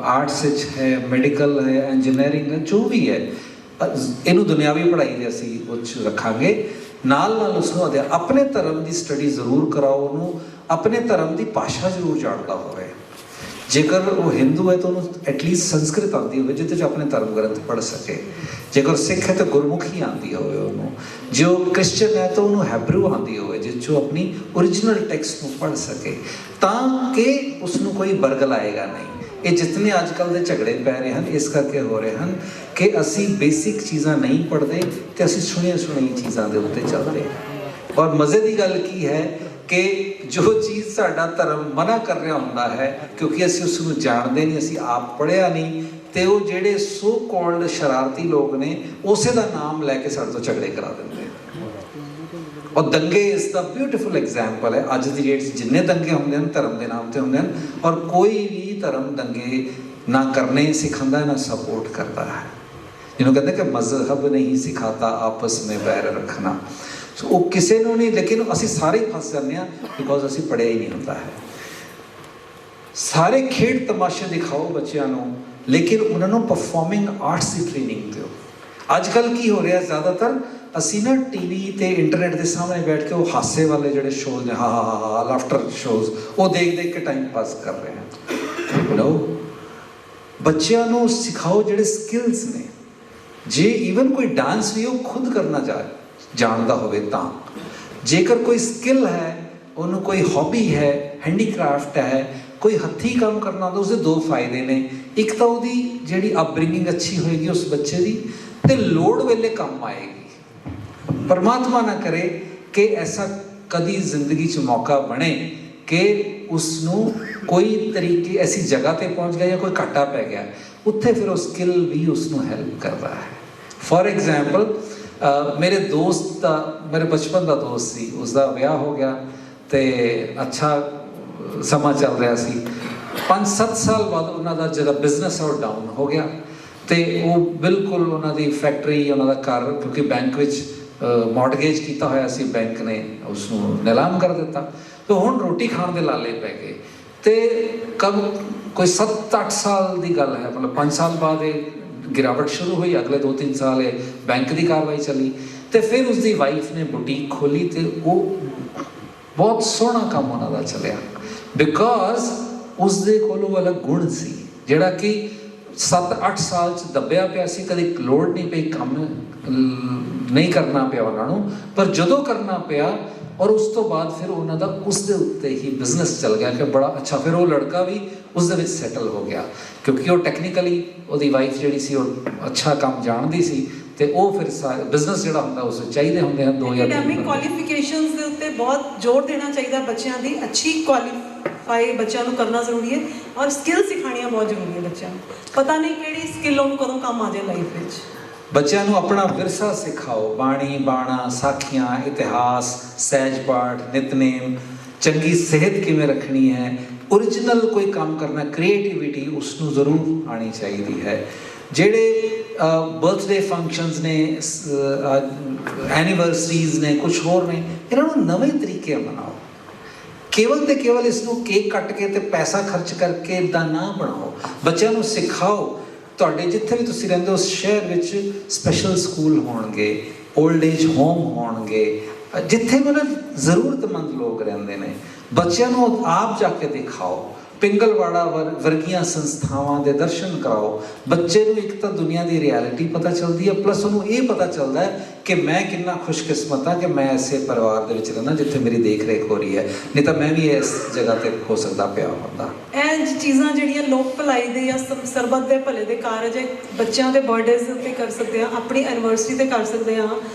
Arts है, medical है, engineering है, जो भी है, इनू दुनियावी पढ़ाई दे असी उच रखांगे। नाल नाल उसनों अपने धर्म की स्टडी जरूर कराओ, उन्होंने अपने धर्म की भाषा जरूर जानता होवे। जेकर वो हिंदू है तो उन्होंने एटलीस्ट संस्कृत आती हो जिसे अपने धर्म ग्रंथ पढ़ सके। जेकर सिख है तो गुरमुखी आती हो, जो क्रिश्चियन है तो उन्होंने हैब्रू आती हो जिसो अपनी ओरिजिनल टैक्सट को पढ़ सके, ताकि उसनों कोई बरगल आएगा नहीं। ये जितने अजकल के झगड़े पै रहे हैं इस करके हो रहे हैं कि असी बेसिक चीज़ां नहीं पढ़ते तो असी सुनिया सुनी चीज़ों के उत्ते चलते। और मज़े की गल की है कि जो चीज़ साडा धर्म मना कर रहा होंदा है, क्योंकि असी उसनूं जानते नहीं, असी आप पढ़िया नहीं, तो वो जेडे सो कॉल्ड शरारती लोग ने उसे का नाम लैके साडे तो झगड़े करा देंगे। और दंगे इसका ब्यूटीफुल एग्जाम्पल है। अज की डेट जिन्ने दंगे होंगे हैं धर्म के नाम से होंगे हैं, और कोई भी धर्म दंगे ना करने सिखाता ना सपोर्ट करता है। जिन्होंने कहते हैं कि मजहब नहीं सिखाता आपस में बैर रखना, सो वो किसी को नहीं, लेकिन असी सारे फस जाते हैं बिकॉज असी पढ़िया ही नहीं होता है। सारे खेड तमाशे दिखाओ बच्चों को, लेकिन उन्होंने परफॉर्मिंग आर्ट्स की ट्रेनिंग दो। अजकल की हो रहा ज़्यादातर असी ना टीवी ते इंटरनेट के सामने बैठ के वो हासे वाले जोड़े शोज ने, हाँ हाँ हाँ हाँ लाफ्टर शोज, वो देख देख के टाइम पास कर रहे हैं। नो, बच्चों को सिखाओ जोड़े स्किल्स ने। जे ईवन कोई डांस भी वो खुद करना जानता होवे तां, जेकर कोई स्किल है, उन्होंने कोई हॉबी है, हैंडीक्राफ्ट है, कोई हथी काम करना होता, उसके दो फायदे ने। एक तो वो जी अपब्रिंगिंग अच्छी होएगी उस बच्चे की, तो लोड़ वेले काम आएगी। परमात्मा ना करे कि ऐसा कभी जिंदगी च मौका बने कि उसनों कोई तरीके ऐसी जगह पर पहुँच गया या कोई घाटा पै गया, उत्थे फिर वो स्किल भी उसनों हेल्प करता है। फॉर एग्जाम्पल मेरे दोस्त का, मेरे बचपन का दोस्त सी, उसका विआह हो गया तो अच्छा समा चल रहा सी। 5-7 साल बाद उन्होंने जो बिजनेस है वो डाउन हो गया, तो वो बिल्कुल उन्होंने फैक्ट्री, उन्होंने घर, क्योंकि बैंक में मॉडगेज किया होया सी, बैंक ने उसनों नीलाम कर दिता, तो हुण रोटी खाण दे लाले पै गए। तो कब कोई 7-8 साल की गल है, मतलब 5 साल बाद गिरावट शुरू हुई, अगले 2-3 साल बैंक की कार्रवाई चली, तो फिर उसकी वाइफ ने बुटीक खोली, तो वो बहुत सोहना काम उन्होंने चलिया, बिकॉज उसके कोलों अलग गुण सी जिहड़ा कि 7-8 साल च दबिया पिया सी, कभी लोड़ नहीं पई, काम नहीं करना पिया उन्होंने, पर जदों करना पिया और उस तो बाद फिर उन्होंने उसके उत्ते ही बिजनेस चल गया कि बड़ा अच्छा। फिर वो लड़का भी उस दे सेटल हो गया, क्योंकि वो टैक्नीकली उसकी वाइफ जी सी अच्छा काम जानती सी, तो वो फिर बिजनेस जो होंगे उस चाहिए होंगे हैं 2 या 3 एकेडमिक क्वालिफिकेशंस के उत्ते बहुत जोर देना चाहिए बच्चों की। अच्छी क्वालीफाई बच्चों को करना जरूरी है, और स्किल सिखानियाँ बहुत जरूरी है बच्चों को। पता नहीं कि स्किल उन्होंने कदों काम आ जाए लाइफ में। बच्चों को अपना विरसा सिखाओ, बाणी बाणा, साखियाँ, इतिहास, सहज पाठ, नितनेम, चंगी सेहत किमें रखनी है, ओरिजिनल कोई काम करना, क्रिएटिविटी उसनों जरूर आनी चाहिए है। जेड़े बर्थडे फंक्शंस ने, एनिवर्सरीज ने, कुछ होर ने, इन्होंने नवे तरीके मनाओ। केवल तो केवल इसनों केक कट के ते पैसा खर्च करके इदा ना बनाओ। बच्चों को सिखाओ, तुहाडे जिथे भी तुसीं रहिंदे हो उस शहर विच स्पैशल स्कूल होणगे, ओल्ड एज होम होणगे, जिथे मतलब जरूरतमंद लोग रहिंदे ने, बच्चों को आप जाके दिखाओ। पिंगलवाड़ा वर्गियां संस्थावां दे दर्शन कराओ। बच्चे को एक तो दुनिया की रियलिटी पता चलती है, प्लस उन्होंने ये पता चलता है कि मैं कितना खुशकिस्मत हाँ कि मैं ऐसे परिवार के विच रहना जिथे मेरी देख रेख हो रही है, नहीं तो मैं भी इस जगह पर हो सकता पिया होंदा। ਇਹ ਚੀਜ਼ਾਂ ਜਿਹੜੀਆਂ ਲੋਕ ਭਲਾਈ ਦੇ ਜਾਂ ਸਰਬੱਤ ਦੇ ਭਲੇ ਦੇ ਕਾਰਜ ਬੱਚਿਆਂ ਦੇ ਬਰਥਡੇਜ਼ ਦੇ ਉੱਤੇ ਕਰ ਸਕਦੇ ਹਾਂ, ਆਪਣੀ ਐਨੀਵਰਸਰੀ ਤੇ ਕਰ ਸਕਦੇ ਹਾਂ,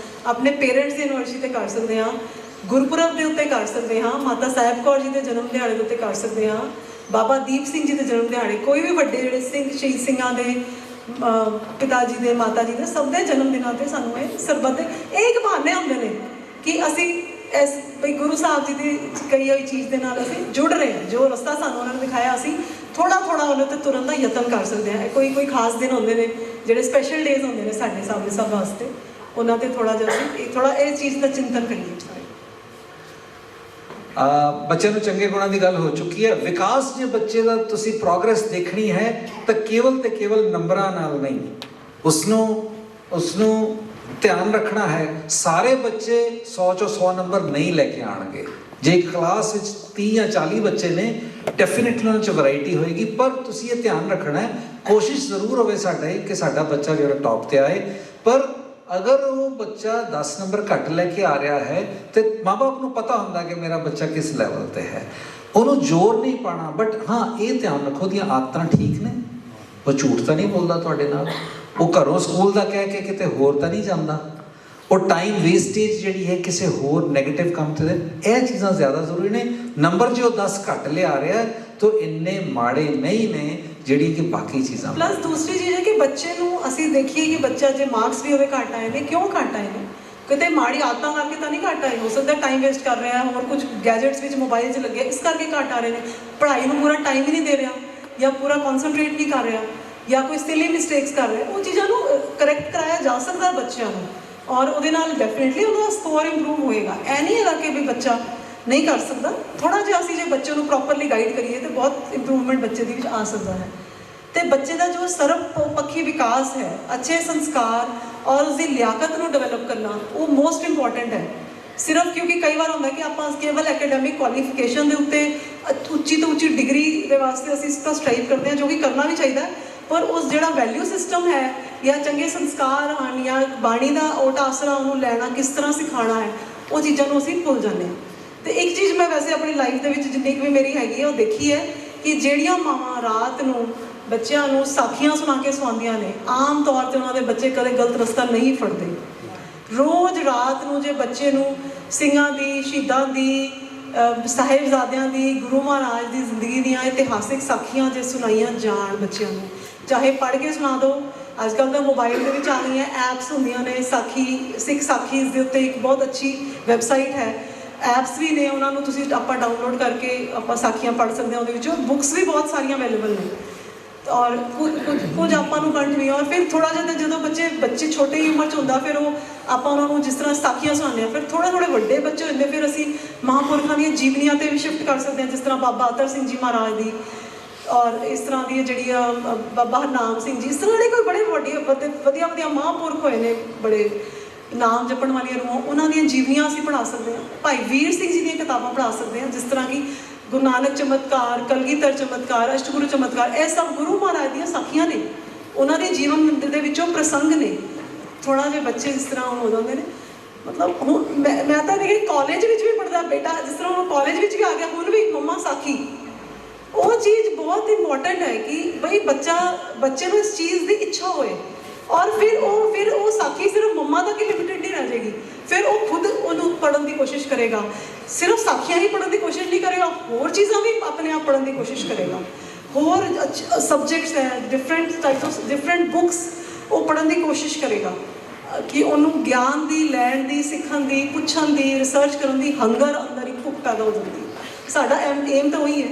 ਆਪਣੇ ਪੇਰੈਂਟਸ ਦੀ ਐਨੀਵਰਸਰੀ ਤੇ ਕਰ ਸਕਦੇ ਹਾਂ, ਗੁਰਪੁਰਬ ਦੇ ਉੱਤੇ ਕਰ ਸਕਦੇ ਹਾਂ, ਮਾਤਾ ਸਾਹਿਬ ਕੌਰ ਜੀ ਦੇ ਜਨਮ ਦਿਹਾੜੇ ਦੇ ਉੱਤੇ ਕਰ ਸਕਦੇ ਹਾਂ, ਬਾਬਾ ਦੀਪ ਸਿੰਘ ਜੀ ਦੇ ਜਨਮ ਦਿਹਾੜੇ, ਕੋਈ ਵੀ ਵੱਡੇ ਜਿਹੜੇ ਸਿੰਘ ਸ਼ਹੀਦ ਸਿੰਘਾਂ ਦੇ ਪਿਤਾ ਜੀ ਦੇ, ਮਾਤਾ ਜੀ ਦੇ, ਸਭ ਦੇ ਜਨਮ ਦਿਨਾਂ ਤੇ ਸਾਨੂੰ ਇਹ ਸਰਬੱਤ ਦੇ ਇਹ ਇੱਕ ਬਹਾਨੇ ਹੁੰਦੇ ਨੇ ਕਿ ਅਸੀਂ ਇਸ ਬਈ ਗੁਰੂ ਸਾਹਿਬ ਜੀ ਦੀ ਕਹੀ ਹੋਈ ਚੀਜ਼ ਦੇ ਨਾਲ ਅਸੀਂ ਜੁੜ ਰਹੇ ਹਾਂ। ਜੋ ਰਸਤਾ ਸਾਨੂੰ ਉਹਨਾਂ ਨੇ ਦਿਖਾਇਆ, ਅਸੀਂ ਥੋੜਾ ਉਹਦੇ ਤੇ ਤੁਰਨ ਦਾ ਯਤਨ ਕਰ ਸਕਦੇ ਹਾਂ। ਕੋਈ ਖਾਸ ਦਿਨ ਹੁੰਦੇ ਨੇ ਜਿਹੜੇ ਸਪੈਸ਼ਲ ਡੇਜ਼ ਹੁੰਦੇ ਨੇ ਸਾਡੇ ਸਾਹਮਣੇ ਸਭ ਵਾਸਤੇ, ਉਹਨਾਂ ਤੇ ਥੋੜਾ ਜਿਹਾ ਅਸੀਂ ਥੋੜਾ ਇਹ ਚੀਜ਼ ਦਾ ਚਿੰਤਨ ਕਰੀਏ। ਬੱਚਿਆਂ ਨੂੰ ਚੰਗੇ ਗੁਣਾਂ ਦੀ ਗੱਲ ਹੋ ਚੁੱਕੀ ਹੈ। ਵਿਕਾਸ ਜੇ ਬੱਚੇ ਦਾ ਤੁਸੀਂ ਪ੍ਰੋਗਰੈਸ ਦੇਖਣੀ ਹੈ ਤਾਂ ਕੇਵਲ ਤੇ ਕੇਵਲ ਨੰਬਰਾਂ ਨਾਲ ਨਹੀਂ, ਉਸਨੂੰ ਧਿਆਨ ਰੱਖਣਾ ਹੈ। ਸਾਰੇ ਬੱਚੇ 100 ਚੋਂ 100 ਨੰਬਰ ਨਹੀਂ ਲੈ ਕੇ ਆਣਗੇ। ਜੇ ਇੱਕ ਕਲਾਸ ਵਿੱਚ 30 ਜਾਂ 40 ਬੱਚੇ ਨੇ, ਡੈਫੀਨੇਟਲੀ ਉਹਨਾਂ 'ਚ ਵੈਰਾਈਟੀ ਹੋਏਗੀ, ਪਰ ਤੁਸੀਂ ਇਹ ਧਿਆਨ ਰੱਖਣਾ ਹੈ, ਕੋਸ਼ਿਸ਼ ਜ਼ਰੂਰ ਹੋਵੇ ਸਾਡਾ ਕਿ ਸਾਡਾ ਬੱਚਾ ਜਿਹੜਾ ਟੌਪ ਤੇ ਆਏ। ਪਰ ਅਗਰ ਉਹ ਬੱਚਾ 10 ਨੰਬਰ ਘੱਟ ਲੈ ਕੇ ਆ ਰਿਹਾ ਹੈ ਤੇ ਮਾਂ-ਬਾਪ ਨੂੰ ਪਤਾ ਹੁੰਦਾ ਕਿ ਮੇਰਾ ਬੱਚਾ ਕਿਸ ਲੈਵਲ ਤੇ ਹੈ, ਉਹਨੂੰ ਜ਼ੋਰ ਨਹੀਂ ਪਾਣਾ। ਬਟ ਹਾਂ, ਇਹ ਧਿਆਨ ਰੱਖੋ ਦੀਆਂ ਆਦਤਾਂ ਠੀਕ ਨੇ, ਉਹ ਝੂਠ ਤਾਂ ਨਹੀਂ ਬੋਲਦਾ ਤੁਹਾਡੇ ਨਾਲ, ਉਹ ਘਰੋਂ ਸਕੂਲ ਦਾ ਕਹਿ ਕੇ ਕਿਤੇ ਹੋਰ ਤਾਂ ਨਹੀਂ ਜਾਂਦਾ, ਉਹ ਟਾਈਮ ਵੇਸਟੇਜ ਜਿਹੜੀ ਹੈ ਕਿਸੇ ਹੋਰ ਨੈਗੇਟਿਵ ਕੰਮ ਤੇ, ਇਹ ਚੀਜ਼ਾਂ ਜ਼ਿਆਦਾ ਜ਼ਰੂਰੀ ਨੇ। ਨੰਬਰ ਜੇ ਉਹ 10 ਘੱਟ ਲਿਆ ਰਿਹਾ ਤਾਂ ਇੰਨੇ ਮਾੜੇ ਨਹੀਂ ਨੇ ਜਿਹੜੀ ਕਿ ਬਾਕੀ ਚੀਜ਼ਾਂ। ਪਲੱਸ ਦੂਸਰੀ ਚੀਜ਼ ਹੈ ਕਿ ਬੱਚੇ ਨੂੰ ਅਸੀਂ ਦੇਖੀਏ ਕਿ ਬੱਚਾ ਜੇ ਮਾਰਕਸ ਵੀ ਉਹਦੇ ਘੱਟ ਆਏ ਨੇ, ਕਿਉਂ ਘੱਟ ਆਏ ਨੇ? ਕਿਤੇ ਮਾੜੀ ਆਦਤਾਂ ਕਰਕੇ ਤਾਂ ਨਹੀਂ ਘੱਟ ਆਏ। ਹੋ ਸਕਦਾ ਟਾਈਮ ਵੇਸਟ ਕਰ ਰਿਹਾ, ਹੋਰ ਕੁਝ ਗੈਜਟਸ ਵਿੱਚ ਮੋਬਾਈਲ 'ਚ ਲੱਗਿਆ, ਇਸ ਕਰਕੇ ਘੱਟ ਆ ਰਹੇ ਨੇ। ਪੜ੍ਹਾਈ ਨੂੰ ਪੂਰਾ ਟਾਈਮ ਹੀ ਨਹੀਂ ਦੇ ਰਿਹਾ, ਜਾਂ ਪੂਰਾ ਕਨਸੈਂਟਰੇਟ ਨਹੀਂ ਕਰ ਰਿਹਾ, ਜਾਂ ਕੋਈ ਸਿਲੀ ਮਿਸਟੇਕਸ ਕਰ ਰਿਹਾ। ਉਹ ਚੀਜ਼ਾਂ ਨੂੰ ਕਰੈਕਟ ਕਰਾਇਆ ਜਾ ਸਕਦਾ ਬੱਚਿਆਂ ਨੂੰ, ਔਰ ਉਹਦੇ ਨਾਲ ਡੈਫੀਨੇਟਲੀ ਉਹਦਾ ਸਕੋਰ ਇੰਪਰੂਵ ਹੋਏਗਾ। ਇਹ ਨਹੀਂ ਹੈਗਾ ਕਿ ਵੀ ਬੱਚਾ ਨਹੀਂ ਕਰ ਸਕਦਾ। ਥੋੜ੍ਹਾ ਜਿਹਾ ਅਸੀਂ ਜੇ ਬੱਚੇ ਨੂੰ ਪ੍ਰੋਪਰਲੀ ਗਾਈਡ ਕਰੀਏ ਤਾਂ ਬਹੁਤ ਇੰਪਰੂਵਮੈਂਟ ਬੱਚੇ ਦੇ ਵਿੱਚ ਆ ਸਕਦਾ ਹੈ। ਤੇ ਬੱਚੇ ਦਾ ਜੋ ਸਰਬ ਪੱਖੀ ਵਿਕਾਸ ਹੈ, ਅੱਛੇ ਸੰਸਕਾਰ ਔਰ ਉਸਦੀ ਲਿਆਕਤ ਨੂੰ ਡਿਵੈਲਪ ਕਰਨਾ, ਉਹ ਮੋਸਟ ਇੰਪੋਰਟੈਂਟ ਹੈ। ਸਿਰਫ ਕਿਉਂਕਿ ਕਈ ਵਾਰ ਹੁੰਦਾ ਕਿ ਆਪਾਂ ਕੇਵਲ ਐਕੈਡੈਮਿਕ ਕੁਆਲੀਫਿਕੇਸ਼ਨ ਦੇ ਉੱਤੇ ਉੱਚੀ ਤੋਂ ਉੱਚੀ ਡਿਗਰੀ ਦੇ ਵਾਸਤੇ ਅਸੀਂ ਇਸ ਤੋਂ ਸਟ੍ਰਾਈਵ ਕਰਦੇ ਹਾਂ, ਜੋ ਕਿ ਕਰਨਾ ਵੀ ਚਾਹੀਦਾ, ਪਰ ਉਸ ਜਿਹੜਾ ਵੈਲਿਊ ਸਿਸਟਮ ਹੈ ਜਾਂ ਚੰਗੇ ਸੰਸਕਾਰ ਹਨ ਜਾਂ ਬਾਣੀ ਦਾ ਓਟ ਆਸਰਾ ਉਹਨੂੰ ਲੈਣਾ ਕਿਸ ਤਰ੍ਹਾਂ ਸਿਖਾਉਣਾ ਹੈ, ਉਹ ਚੀਜ਼ਾਂ ਨੂੰ ਅਸੀਂ ਭੁੱਲ ਜਾਂਦੇ ਹਾਂ। ਤੇ ਇੱਕ ਚੀਜ਼ ਮੈਂ ਵੈਸੇ ਆਪਣੀ ਲਾਈਫ ਦੇ ਵਿੱਚ ਜਿੰਨੀ ਕੁ ਵੀ ਮੇਰੀ ਹੈਗੀ ਹੈ ਉਹ ਦੇਖੀ ਹੈ ਕਿ ਜਿਹੜੀਆਂ ਮਾਵਾਂ ਰਾਤ ਨੂੰ ਬੱਚਿਆਂ ਨੂੰ ਸਾਖੀਆਂ ਸੁਣਾ ਕੇ ਸਵਾਉਂਦੀਆਂ ਨੇ, ਆਮ ਤੌਰ 'ਤੇ ਉਹਨਾਂ ਦੇ ਬੱਚੇ ਕਦੇ ਗਲਤ ਰਸਤਾ ਨਹੀਂ ਫੜਦੇ। ਰੋਜ਼ ਰਾਤ ਨੂੰ ਜੇ ਬੱਚੇ ਨੂੰ ਸਿੰਘਾਂ ਦੀ, ਸ਼ਹੀਦਾਂ ਦੀ, ਸਾਹਿਬਜ਼ਾਦਿਆਂ ਦੀ, ਗੁਰੂ ਮਹਾਰਾਜ ਦੀ ਜ਼ਿੰਦਗੀ ਦੀਆਂ ਇਤਿਹਾਸਿਕ ਸਾਖੀਆਂ ਜੇ ਸੁਣਾਈਆਂ ਜਾਣ ਬੱਚਿਆਂ ਨੂੰ, ਚਾਹੇ ਪੜ੍ਹ ਕੇ ਸੁਣਾ ਦਿਓ। ਅੱਜ ਕੱਲ੍ਹ ਤਾਂ ਮੋਬਾਈਲ ਦੇ ਵਿੱਚ ਆ ਗਈਆਂ ਐਪਸ ਹੁੰਦੀਆਂ ਨੇ, ਸਿੱਖ ਸਾਖੀਜ਼ ਦੇ ਉੱਤੇ ਇੱਕ ਬਹੁਤ ਅੱਛੀ ਵੈਬਸਾਈਟ ਹੈ, ਐਪਸ ਵੀ ਨੇ, ਉਹਨਾਂ ਨੂੰ ਤੁਸੀਂ ਆਪਾਂ ਡਾਊਨਲੋਡ ਕਰਕੇ ਆਪਾਂ ਸਾਖੀਆਂ ਪੜ੍ਹ ਸਕਦੇ ਹਾਂ। ਉਹਦੇ ਵਿੱਚੋਂ ਬੁੱਕਸ ਵੀ ਬਹੁਤ ਸਾਰੀਆਂ ਅਵੇਲੇਬਲ ਨੇ, ਔਰ ਕੁਝ ਆਪਾਂ ਨੂੰ ਕੰਟੀਨਿਊ। ਔਰ ਫਿਰ ਥੋੜ੍ਹਾ ਜਿਹਾ ਜਦੋਂ ਬੱਚੇ ਛੋਟੇ ਹੀ ਉਮਰ 'ਚ ਹੁੰਦਾ, ਫਿਰ ਉਹ ਆਪਾਂ ਉਹਨਾਂ ਨੂੰ ਜਿਸ ਤਰ੍ਹਾਂ ਸਾਖੀਆਂ ਸੁਣਾਉਂਦੇ ਹਾਂ, ਫਿਰ ਥੋੜ੍ਹੇ ਵੱਡੇ ਬੱਚੇ ਹੁੰਦੇ, ਫਿਰ ਅਸੀਂ ਮਹਾਂਪੁਰਖਾਂ ਦੀਆਂ ਜੀਵਨੀਆਂ 'ਤੇ ਵੀ ਸ਼ਿਫਟ ਕਰ ਸਕਦੇ ਹਾਂ, ਜਿਸ ਤਰ੍ਹਾਂ ਬਾਬਾ ਅਤਰ ਸਿੰਘ ਜੀ ਮਹਾਰਾਜ ਦੀ, ਔਰ ਇਸ ਤਰ੍ਹਾਂ ਦੀ ਜਿਹੜੀਆਂ ਬਾਬਾ ਹਰਨਾਮ ਸਿੰਘ ਜੀ, ਇਸ ਤਰ੍ਹਾਂ ਦੇ ਕੋਈ ਬੜੇ ਵਧੀਆ ਮਹਾਂਪੁਰਖ ਹੋਏ ਨੇ, ਬੜੇ ਨਾਮ ਜਪਣ ਵਾਲੀਆਂ ਰੂਹਾਂ, ਉਹਨਾਂ ਦੀਆਂ ਜੀਵਨੀਆਂ ਅਸੀਂ ਪੜ੍ਹਾ ਸਕਦੇ ਹਾਂ। ਭਾਈ ਵੀਰ ਸਿੰਘ ਜੀ ਦੀਆਂ ਕਿਤਾਬਾਂ ਪੜ੍ਹਾ ਸਕਦੇ ਹਾਂ, ਜਿਸ ਤਰ੍ਹਾਂ ਕਿ ਗੁਰੂ ਨਾਨਕ ਚਮਤਕਾਰ, ਕਲਗੀਧਰ ਚਮਤਕਾਰ, ਅਸ਼ਟਗੁਰੂ ਚਮਤਕਾਰ, ਇਹ ਸਭ ਗੁਰੂ ਮਹਾਰਾਜ ਦੀਆਂ ਸਾਖੀਆਂ ਨੇ, ਉਹਨਾਂ ਦੇ ਜੀਵਨ ਦੇ ਵਿੱਚੋਂ ਪ੍ਰਸੰਗ ਨੇ। ਥੋੜ੍ਹਾ ਜਿਹੇ ਬੱਚੇ ਇਸ ਤਰ੍ਹਾਂ ਹੋ ਜਾਂਦੇ ਨੇ, ਮਤਲਬ ਹੁਣ ਮੈਂ ਤਾਂ ਦੇਖੀ ਕਾਲਜ ਵਿੱਚ ਵੀ ਪੜ੍ਹਦਾ ਬੇਟਾ, ਜਿਸ ਤਰ੍ਹਾਂ ਹੁਣ ਕਾਲਜ ਵਿੱਚ ਵੀ ਆ ਗਿਆ, ਹੁਣ ਵੀ ਮੰਮਾ ਸਾਖੀ। ਉਹ ਚੀਜ਼ ਬਹੁਤ ਇੰਪੋਰਟੈਂਟ ਹੈ ਕਿ ਬਈ ਬੱਚੇ ਨੂੰ ਇਸ ਚੀਜ਼ ਦੀ ਇੱਛਾ ਹੋਏ, ਔਰ ਫਿਰ ਉਹ ਸਾਖੀ ਸਿਰਫ ਮੰਮਾ ਤੱਕ ਹੀ ਲਿਮਿਟਡ ਨਹੀਂ ਰਹਿ ਜਾਏਗੀ। ਫਿਰ ਉਹ ਖੁਦ ਉਹਨੂੰ ਪੜ੍ਹਨ ਦੀ ਕੋਸ਼ਿਸ਼ ਕਰੇਗਾ, ਸਿਰਫ ਸਾਖੀਆਂ ਹੀ ਪੜ੍ਹਨ ਦੀ ਕੋਸ਼ਿਸ਼ ਨਹੀਂ ਕਰੇਗਾ, ਹੋਰ ਚੀਜ਼ਾਂ ਵੀ ਆਪਣੇ ਆਪ ਪੜ੍ਹਨ ਦੀ ਕੋਸ਼ਿਸ਼ ਕਰੇਗਾ। ਹੋਰ ਸਬਜੈਕਟਸ ਹੈ, ਡਿਫਰੈਂਟ ਬੁੱਕਸ ਉਹ ਪੜ੍ਹਨ ਦੀ ਕੋਸ਼ਿਸ਼ ਕਰੇਗਾ ਕਿ ਉਹਨੂੰ ਗਿਆਨ ਦੀ, ਲੈਣ ਦੀ, ਸਿੱਖਣ ਦੀ, ਪੁੱਛਣ ਦੀ, ਰਿਸਰਚ ਕਰਨ ਦੀ ਹੰਗਰ ਅੰਦਰ ਇੱਕ ਭੁੱਖ ਪੈਦਾ ਹੋ ਜਾਂਦੀ। ਸਾਡਾ ਏਮ ਤਾਂ ਉਹੀ ਹੈ।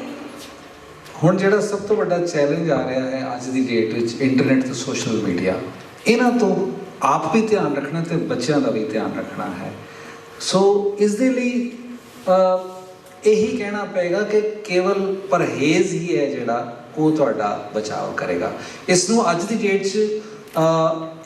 ਹੁਣ ਜਿਹੜਾ ਸਭ ਤੋਂ ਵੱਡਾ ਚੈਲੰਜ ਆ ਰਿਹਾ ਹੈ ਅੱਜ ਦੀ ਡੇਟ ਵਿੱਚ, ਇੰਟਰਨੈਟ ਤੇ ਸੋਸ਼ਲ ਮੀਡੀਆ, ਇਹਨਾਂ ਤੋਂ ਆਪ ਵੀ ਧਿਆਨ ਰੱਖਣਾ ਤੇ ਬੱਚਿਆਂ ਦਾ ਵੀ ਧਿਆਨ ਰੱਖਣਾ ਹੈ। ਸੋ ਇਸ ਦੇ ਲਈ ਇਹੀ ਕਹਿਣਾ ਪਏਗਾ ਕਿ ਕੇਵਲ ਪਰਹੇਜ਼ ਹੀ ਹੈ ਜਿਹੜਾ ਉਹ ਤੁਹਾਡਾ ਬਚਾਅ ਕਰੇਗਾ। ਇਸ ਨੂੰ ਅੱਜ ਦੀ ਡੇਟ 'ਚ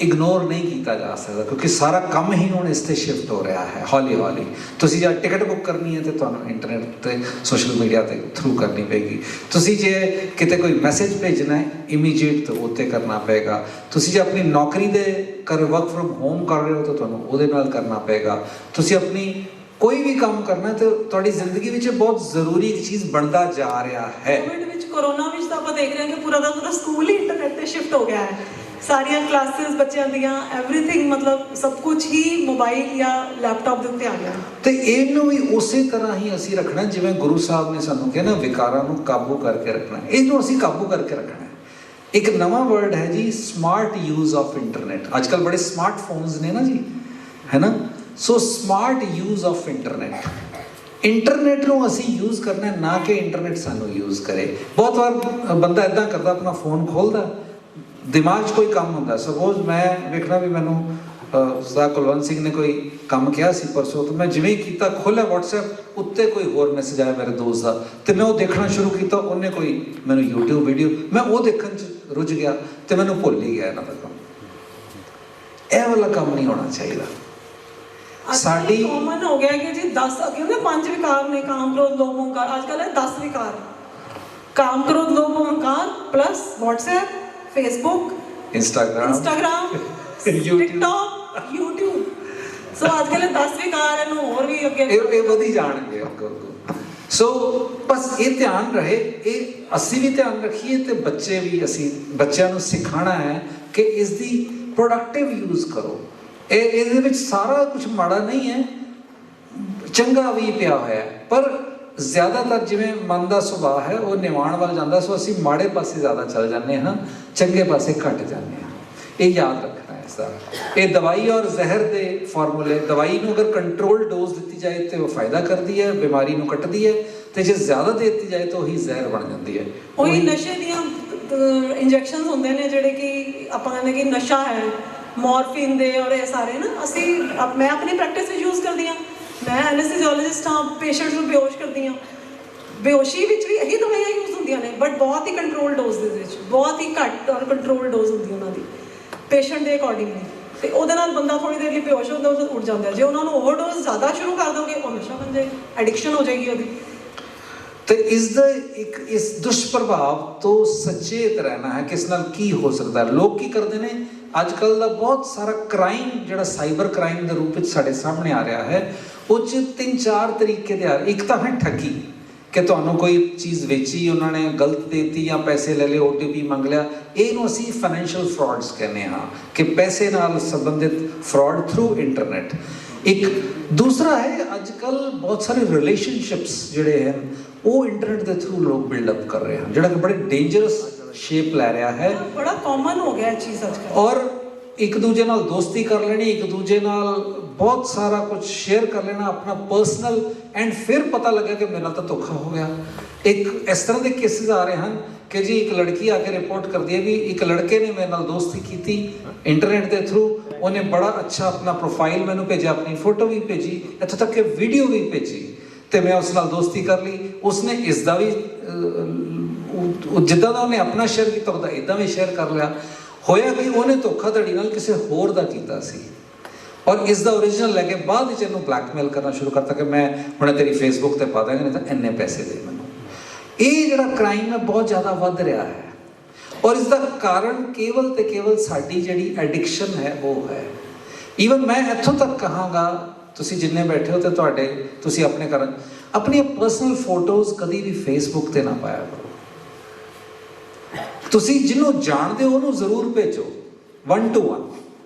ਇਗਨੋਰ ਨਹੀਂ ਕੀਤਾ ਜਾ ਸਕਦਾ, ਕਿਉਂਕਿ ਸਾਰਾ ਕੰਮ ਹੀ ਹੁਣ ਇਸ 'ਤੇ ਸ਼ਿਫਟ ਹੋ ਰਿਹਾ ਹੈ ਹੌਲੀ ਹੌਲੀ। ਤੁਸੀਂ ਜੇ ਟਿਕਟ ਬੁੱਕ ਕਰਨੀ ਹੈ ਤਾਂ ਤੁਹਾਨੂੰ ਇੰਟਰਨੈਟ 'ਤੇ, ਸੋਸ਼ਲ ਮੀਡੀਆ 'ਤੇ ਥਰੂ ਕਰਨੀ ਪਏਗੀ। ਤੁਸੀਂ ਜੇ ਕਿਤੇ ਕੋਈ ਮੈਸੇਜ ਭੇਜਣਾ ਹੈ, ਇਮੀਡੀਏਟ ਤਾਂ ਉੱਤੇ ਕਰਨਾ ਪਏਗਾ। ਤੁਸੀਂ ਜੇ ਆਪਣੀ ਨੌਕਰੀ ਦੇ ਵਰਕ ਫਰੋਮ ਹੋਮ ਕਰ ਰਹੇ ਹੋ ਤਾਂ ਤੁਹਾਨੂੰ ਉਹਦੇ ਨਾਲ ਕਰਨਾ ਪਏਗਾ। ਤੁਸੀਂ ਆਪਣੀ ਕੋਈ ਵੀ ਕੰਮ ਕਰਨਾ ਤੇ ਤੁਹਾਡੀ ਜ਼ਿੰਦਗੀ ਵਿੱਚ ਬਹੁਤ ਜ਼ਰੂਰੀ ਇੱਕ ਚੀਜ਼ ਬਣਦਾ ਜਾ ਰਿਹਾ ਹੈ। ਕੋਵਿਡ ਵਿੱਚ, ਕੋਰੋਨਾ ਵਿੱਚ ਤਾਂ ਆਪਾਂ ਦੇਖ ਰਹੇ ਹਾਂ ਕਿ ਪੂਰਾ ਦਾ ਪੂਰਾ ਸਕੂਲ ਹੀ ਇੰਟਰਨੈਟ 'ਤੇ ਸ਼ਿਫਟ ਹੋ ਗਿਆ ਹੈ। ਸਾਰੀਆਂ ਕਲਾਸਿਸ ਬੱਚਿਆਂ ਦੀਆਂ, ਐਵਰੀਥਿੰਗ, ਮਤਲਬ ਸਭ ਕੁਝ ਹੀ ਮੋਬਾਈਲ ਜਾਂ ਲੈਪਟਾਪ ਦੇ ਉੱਤੇ ਆ ਗਿਆ। ਤੇ ਇਹਨੂੰ ਵੀ ਉਸੇ ਤਰ੍ਹਾਂ ਹੀ ਅਸੀਂ ਰੱਖਣਾ ਜਿਵੇਂ ਗੁਰੂ ਸਾਹਿਬ ਨੇ ਸਾਨੂੰ ਕਿਹਾ ਨਾ, ਵਿਕਾਰਾਂ ਨੂੰ ਕਾਬੂ ਕਰਕੇ ਰੱਖਣਾ। ਇਹਨੂੰ ਅਸੀਂ ਕਾਬੂ ਕਰਕੇ ਰੱਖਣਾ। ਇੱਕ ਨਵਾਂ ਵਰਡ ਹੈ ਜੀ, ਸਮਾਰਟ ਯੂਜ਼ ਆਫ ਇੰਟਰਨੈਟ। ਅੱਜ ਕੱਲ੍ਹ ਬੜੇ ਸਮਾਰਟਫੋਨਸ ਨੇ ਨਾ ਜੀ, ਹੈ ਨਾ। ਸੋ ਸਮਾਰਟ ਯੂਜ਼ ਆਫ ਇੰਟਰਨੈਟ ਨੂੰ ਅਸੀਂ ਯੂਜ਼ ਕਰਨਾ, ਨਾ ਕਿ ਇੰਟਰਨੈਟ ਸਾਨੂੰ ਯੂਜ਼ ਕਰੇ। ਬਹੁਤ ਵਾਰ ਬੰਦਾ ਇੱਦਾਂ ਕਰਦਾ, ਆਪਣਾ ਫੋਨ ਖੋਲ੍ਹਦਾ, ਦਿਮਾਗ 'ਚ ਕੋਈ ਕੰਮ ਹੁੰਦਾ। ਸਪੋਜ਼ ਮੈਂ ਵੇਖਣਾ ਵੀ ਮੈਨੂੰ ਸਰਦਾਰ ਕੁਲਵੰਤ ਸਿੰਘ ਨੇ ਕੋਈ ਕੰਮ ਕਿਹਾ ਸੀ ਪਰਸੋਂ, ਤਾਂ ਮੈਂ ਜਿਵੇਂ ਹੀ ਕੀਤਾ, ਖੋਲ੍ਹਿਆ WhatsApp, ਉੱਤੇ ਕੋਈ ਹੋਰ ਮੈਸੇਜ ਆਇਆ ਮੇਰੇ ਦੋਸਤ ਦਾ, ਤੇ ਮੈਂ ਉਹ ਦੇਖਣਾ ਸ਼ੁਰੂ ਕੀਤਾ। ਉਹਨੇ ਕੋਈ ਮੈਨੂੰ YouTube ਵੀਡੀਓ, ਮੈਂ ਉਹ ਦੇਖਣ 'ਚ ਰੁੱਝ ਗਿਆ ਤੇ ਮੈਨੂੰ ਭੁੱਲ ਹੀ ਗਿਆ ਇਹਨਾਂ ਦਾ ਕੰਮ। ਇਹ ਵਾਲਾ ਕੰਮ ਨਹੀਂ ਹੋਣਾ ਚਾਹੀਦਾ। ਸਾਡੀ ਕਾਮਨ ਹੋ ਗਿਆ ਕਿ ਜੀ 10 ਕਹਿੰਦੇ 5 ਵਿਕਾਰ ਨੇ, ਕਾਮ ਕ੍ਰੋਧ ਲੋਭ ਅਹੰਕਾਰ। ਅੱਜ ਕੱਲ੍ਹ ਹੈ 10 ਵਿਕਾਰ, ਕਾਮ ਕ੍ਰੋਧ ਲੋਭ ਅਹੰਕਾਰ plus WhatsApp, Facebook, Instagram, TikTok, YouTube। ਸੋ ਅੱਜ ਕੱਲ੍ਹ 10 ਵਿਕਾਰ ਇਹਨੂੰ ਹੋਰ ਵੀ ਅੱਗੇ ਇਹ ਵਧੀ ਜਾਣਗੇ ਅੱਗੋਂ। ਸੋ ਬਸ ਇਹ ਧਿਆਨ ਰਹੇ, ਇਹ ਅਸੀਂ ਵੀ ਧਿਆਨ ਰੱਖੀਏ ਤੇ ਬੱਚੇ ਵੀ, ਅਸੀਂ ਬੱਚਿਆਂ ਨੂੰ ਸਿਖਾਉਣਾ ਹੈ ਕਿ ਇਸ ਦੀ ਪ੍ਰੋਡਕਟਿਵ ਯੂਜ਼ ਕਰੋ। ਇਹਦੇ ਵਿੱਚ ਸਾਰਾ ਕੁਝ ਮਾੜਾ ਨਹੀਂ ਹੈ, ਚੰਗਾ ਵੀ ਪਿਆ ਹੋਇਆ ਹੈ, ਪਰ ਜ਼ਿਆਦਾਤਰ ਜਿਵੇਂ ਮਨ ਦਾ ਸੁਭਾਅ ਹੈ ਉਹ ਨਿਵਾਣ ਵੱਲ ਜਾਂਦਾ, ਸੋ ਅਸੀਂ ਮਾੜੇ ਪਾਸੇ ਜ਼ਿਆਦਾ ਚੱਲ ਜਾਂਦੇ ਹਾਂ, ਚੰਗੇ ਪਾਸੇ ਘੱਟ ਜਾਂਦੇ ਹਾਂ। ਇਹ ਯਾਦ ਰੱਖਣਾ ਹੈ ਇਸਦਾ। ਇਹ ਦਵਾਈ ਔਰ ਜ਼ਹਿਰ ਦੇ ਫਾਰਮੂਲੇ, ਦਵਾਈ ਨੂੰ ਅਗਰ ਕੰਟਰੋਲ ਡੋਜ਼ ਦਿੱਤੀ ਜਾਏ ਤੇ ਉਹ ਫਾਇਦਾ ਕਰਦੀ ਹੈ, ਬਿਮਾਰੀ ਨੂੰ ਕੱਟਦੀ ਹੈ, ਤੇ ਜੇ ਜ਼ਿਆਦਾ ਦੇ ਦਿੱਤੀ ਜਾਏ ਤਾਂ ਉਹੀ ਜ਼ਹਿਰ ਬਣ ਜਾਂਦੀ ਹੈ। ਉਹੀ ਨਸ਼ੇ ਦੀਆਂ ਇੰਜੈਕਸ਼ਨਸ ਹੁੰਦੇ ਨੇ ਜਿਹੜੇ ਕਿ ਆਪਾਂ ਕਹਿੰਦੇ ਕਿ ਨਸ਼ਾ ਹੈ, ਮੋਰਫਿਨ ਦੇ ਔਰ ਇਹ ਸਾਰੇ ਨਾ। ਮੈਂ ਆਪਣੀ ਪ੍ਰੈਕਟਿਸ ਵਿੱਚ ਯੂਜ਼ ਕਰਦੀ ਹਾਂ। ਮੈਂ ਐਨੈਸਥੀਸੀਓਲੋਜਿਸਟ ਹਾਂ, ਪੇਸ਼ੈਂਟਸ ਨੂੰ ਬੇਹੋਸ਼ ਕਰਦੀ ਹਾਂ। ਬੇਹੋਸ਼ੀ ਵਿੱਚ ਵੀ ਇਹੀ ਦਵਾਈਆਂ ਯੂਜ਼ ਹੁੰਦੀਆਂ ਨੇ, ਬਟ ਬਹੁਤ ਹੀ ਕੰਟਰੋਲ ਡੋਜ਼ ਦੇ ਵਿੱਚ, ਬਹੁਤ ਹੀ ਘੱਟ ਔਰ ਕੰਟਰੋਲ ਡੋਜ਼ ਹੁੰਦੀ ਉਹਨਾਂ ਦੀ ਪੇਸ਼ੈਂਟ ਦੇ ਅਕੋਰਡਿੰਗਲੀ। ਤੇ ਉਹਦੇ ਨਾਲ ਬੰਦਾ ਥੋੜੀ ਦੇਰ ਲਈ ਬੇਹੋਸ਼ ਹੁੰਦਾ, ਉਹ ਉੱਠ ਜਾਂਦਾ। ਜੇ ਉਹਨਾਂ ਨੂੰ ਓਵਰਡੋਜ਼ ਜ਼ਿਆਦਾ ਸ਼ੁਰੂ ਕਰ ਦੋਗੇ, ਉਹ ਨਸ਼ਾ ਬਣ ਜਾਏਗਾ, ਐਡਿਕਸ਼ਨ ਹੋ ਜਾਏਗੀ ਉਹਦੀ। ਤੇ ਇਸ ਦਾ ਇਸ ਦੁਸ਼ਪ੍ਰਭਾਵ ਤੋਂ ਸਚੇਤ ਰਹਿਣਾ ਹੈ ਕਿ ਇਸ ਨਾਲ ਕੀ ਹੋ ਸਕਦਾ ਹੈ। ਲੋਕ ਕੀ ਕਰਦੇ ਨੇ ਅੱਜ ਕੱਲ੍ਹ ਦਾ ਬਹੁਤ ਸਾਰਾ ਕ੍ਰਾਈਮ ਜਿਹੜਾ ਸਾਈਬਰ ਕ੍ਰਾਈਮ ਦੇ ਰੂਪ ਵਿੱਚ ਸਾਡੇ ਸਾਹਮਣੇ ਆ ਰਿਹਾ ਹੈ, ਉਹ 'ਚ 3-4 ਤਰੀਕੇ ਦੇ ਆ। ਇੱਕ ਤਾਂ ਹੈ ਠੱਗੀ, ਕਿ ਤੁਹਾਨੂੰ ਕੋਈ ਚੀਜ਼ ਵੇਚੀ, ਉਹਨਾਂ ਨੇ ਗਲਤ ਦੇਤੀ ਜਾਂ ਪੈਸੇ ਲੈ ਲਏ, OTP ਮੰਗ ਲਿਆ। ਇਹਨੂੰ ਅਸੀਂ ਫਾਈਨੈਂਸ਼ੀਅਲ ਫਰਾਡਸ ਕਹਿੰਦੇ ਹਾਂ, ਕਿ ਪੈਸੇ ਨਾਲ ਸੰਬੰਧਿਤ ਫਰਾਡ ਥਰੂ ਇੰਟਰਨੈਟ। ਇੱਕ ਦੂਸਰਾ ਹੈ ਅੱਜ ਕੱਲ੍ਹ ਬਹੁਤ ਸਾਰੇ ਰਿਲੇਸ਼ਨਸ਼ਿਪਸ ਜਿਹੜੇ ਹਨ ਉਹ ਇੰਟਰਨੈਟ ਦੇ ਥਰੂ ਲੋਕ ਬਿਲਡਅਪ ਕਰ ਰਹੇ ਹਨ, ਜਿਹੜਾ ਕਿ ਬੜੇ ਡੇਂਜਰਸ ਸ਼ੇਪ ਲੈ ਰਿਹਾ ਹੈ। ਬੜਾ ਕਾਮਨ ਹੋ ਗਿਆ ਇਹ ਚੀਜ਼ ਅੱਜ ਕੱਲ੍ਹ। ਔਰ ਇੱਕ ਦੂਜੇ ਨਾਲ ਦੋਸਤੀ ਕਰ ਲੈਣੀ, ਇੱਕ ਦੂਜੇ ਨਾਲ ਬਹੁਤ ਸਾਰਾ ਕੁਝ ਸ਼ੇਅਰ ਕਰ ਲੈਣਾ ਆਪਣਾ ਪਰਸਨਲ, ਐਂਡ ਫਿਰ ਪਤਾ ਲੱਗਾ ਕਿ ਮੇਰੇ ਨਾਲ ਤਾਂ ਧੋਖਾ ਹੋ ਗਿਆ। ਇੱਕ ਇਸ ਤਰ੍ਹਾਂ ਦੇ ਕੇਸਿਸ ਆ ਰਹੇ ਹਨ ਕਿ ਜੀ ਇੱਕ ਲੜਕੀ ਆ ਕੇ ਰਿਪੋਰਟ ਕਰਦੀ ਹੈ ਵੀ ਇੱਕ ਲੜਕੇ ਨੇ ਮੇਰੇ ਨਾਲ ਦੋਸਤੀ ਕੀਤੀ ਇੰਟਰਨੈਟ ਦੇ ਥਰੂ, ਉਹਨੇ ਬੜਾ ਅੱਛਾ ਆਪਣਾ ਪ੍ਰੋਫਾਈਲ ਮੈਨੂੰ ਭੇਜਿਆ, ਆਪਣੀ ਫੋਟੋ ਵੀ ਭੇਜੀ, ਇੱਥੋਂ ਤੱਕ ਕਿ ਵੀਡੀਓ ਵੀ ਭੇਜੀ, ਤੇ ਮੈਂ ਉਸ ਨਾਲ ਦੋਸਤੀ ਕਰ ਲਈ। ਉਸਨੇ ਇਸ ਦਾ ਵੀ ਜਿੱਦਾਂ ਦਾ ਉਹਨੇ ਆਪਣਾ ਸ਼ੇਅਰ ਕੀਤਾ ਉਹਦਾ ਇੱਦਾਂ ਵੀ ਸ਼ੇਅਰ ਕਰ ਲਿਆ। ਹੋਇਆ ਕਿ ਉਹਨੇ ਧੋਖਾਧੜੀ ਨਾਲ ਕਿਸੇ ਹੋਰ ਦਾ ਕੀਤਾ ਸੀ, ਔਰ ਇਸ ਦਾ ਓਰੀਜਨਲ ਲੈ ਕੇ ਬਾਅਦ ਵਿੱਚ ਇਹਨੂੰ ਬਲੈਕਮੇਲ ਕਰਨਾ ਸ਼ੁਰੂ ਕਰਤਾ ਕਿ ਮੈਂ ਹੁਣ ਤੇਰੀ ਫੇਸਬੁੱਕ ਤੇ ਪਾ ਦਾਂਗਾ, ਨਹੀਂ ਤਾਂ ਇੰਨੇ ਪੈਸੇ ਦੇ ਮੈਨੂੰ। ਇਹ ਜਿਹੜਾ ਕ੍ਰਾਈਮ ਹੈ ਬਹੁਤ ਜ਼ਿਆਦਾ ਵੱਧ ਰਿਹਾ ਹੈ, ਔਰ ਇਸ ਦਾ ਕਾਰਨ ਕੇਵਲ ਤੇ ਕੇਵਲ ਸਾਡੀ ਜਿਹੜੀ ਐਡਿਕਸ਼ਨ ਹੈ ਉਹ ਹੈ। ਈਵਨ ਮੈਂ ਇੱਥੋਂ ਤੱਕ ਕਹਾਂਗਾ, ਤੁਸੀਂ ਜਿੰਨੇ ਬੈਠੇ ਹੋ ਤੇ ਤੁਸੀਂ ਆਪਣੇ ਘਰ ਆਪਣੀਆਂ ਪਰਸਨਲ ਫੋਟੋਜ਼ ਕਦੀ ਵੀ ਫੇਸਬੁੱਕ ਤੇ ਨਾ ਪਾਇਆ ਕਰੋ। ਤੁਸੀਂ ਜਿਹਨੂੰ ਜਾਣਦੇ ਹੋ ਉਹਨੂੰ ਜ਼ਰੂਰ ਭੇਜੋ 1 to 1।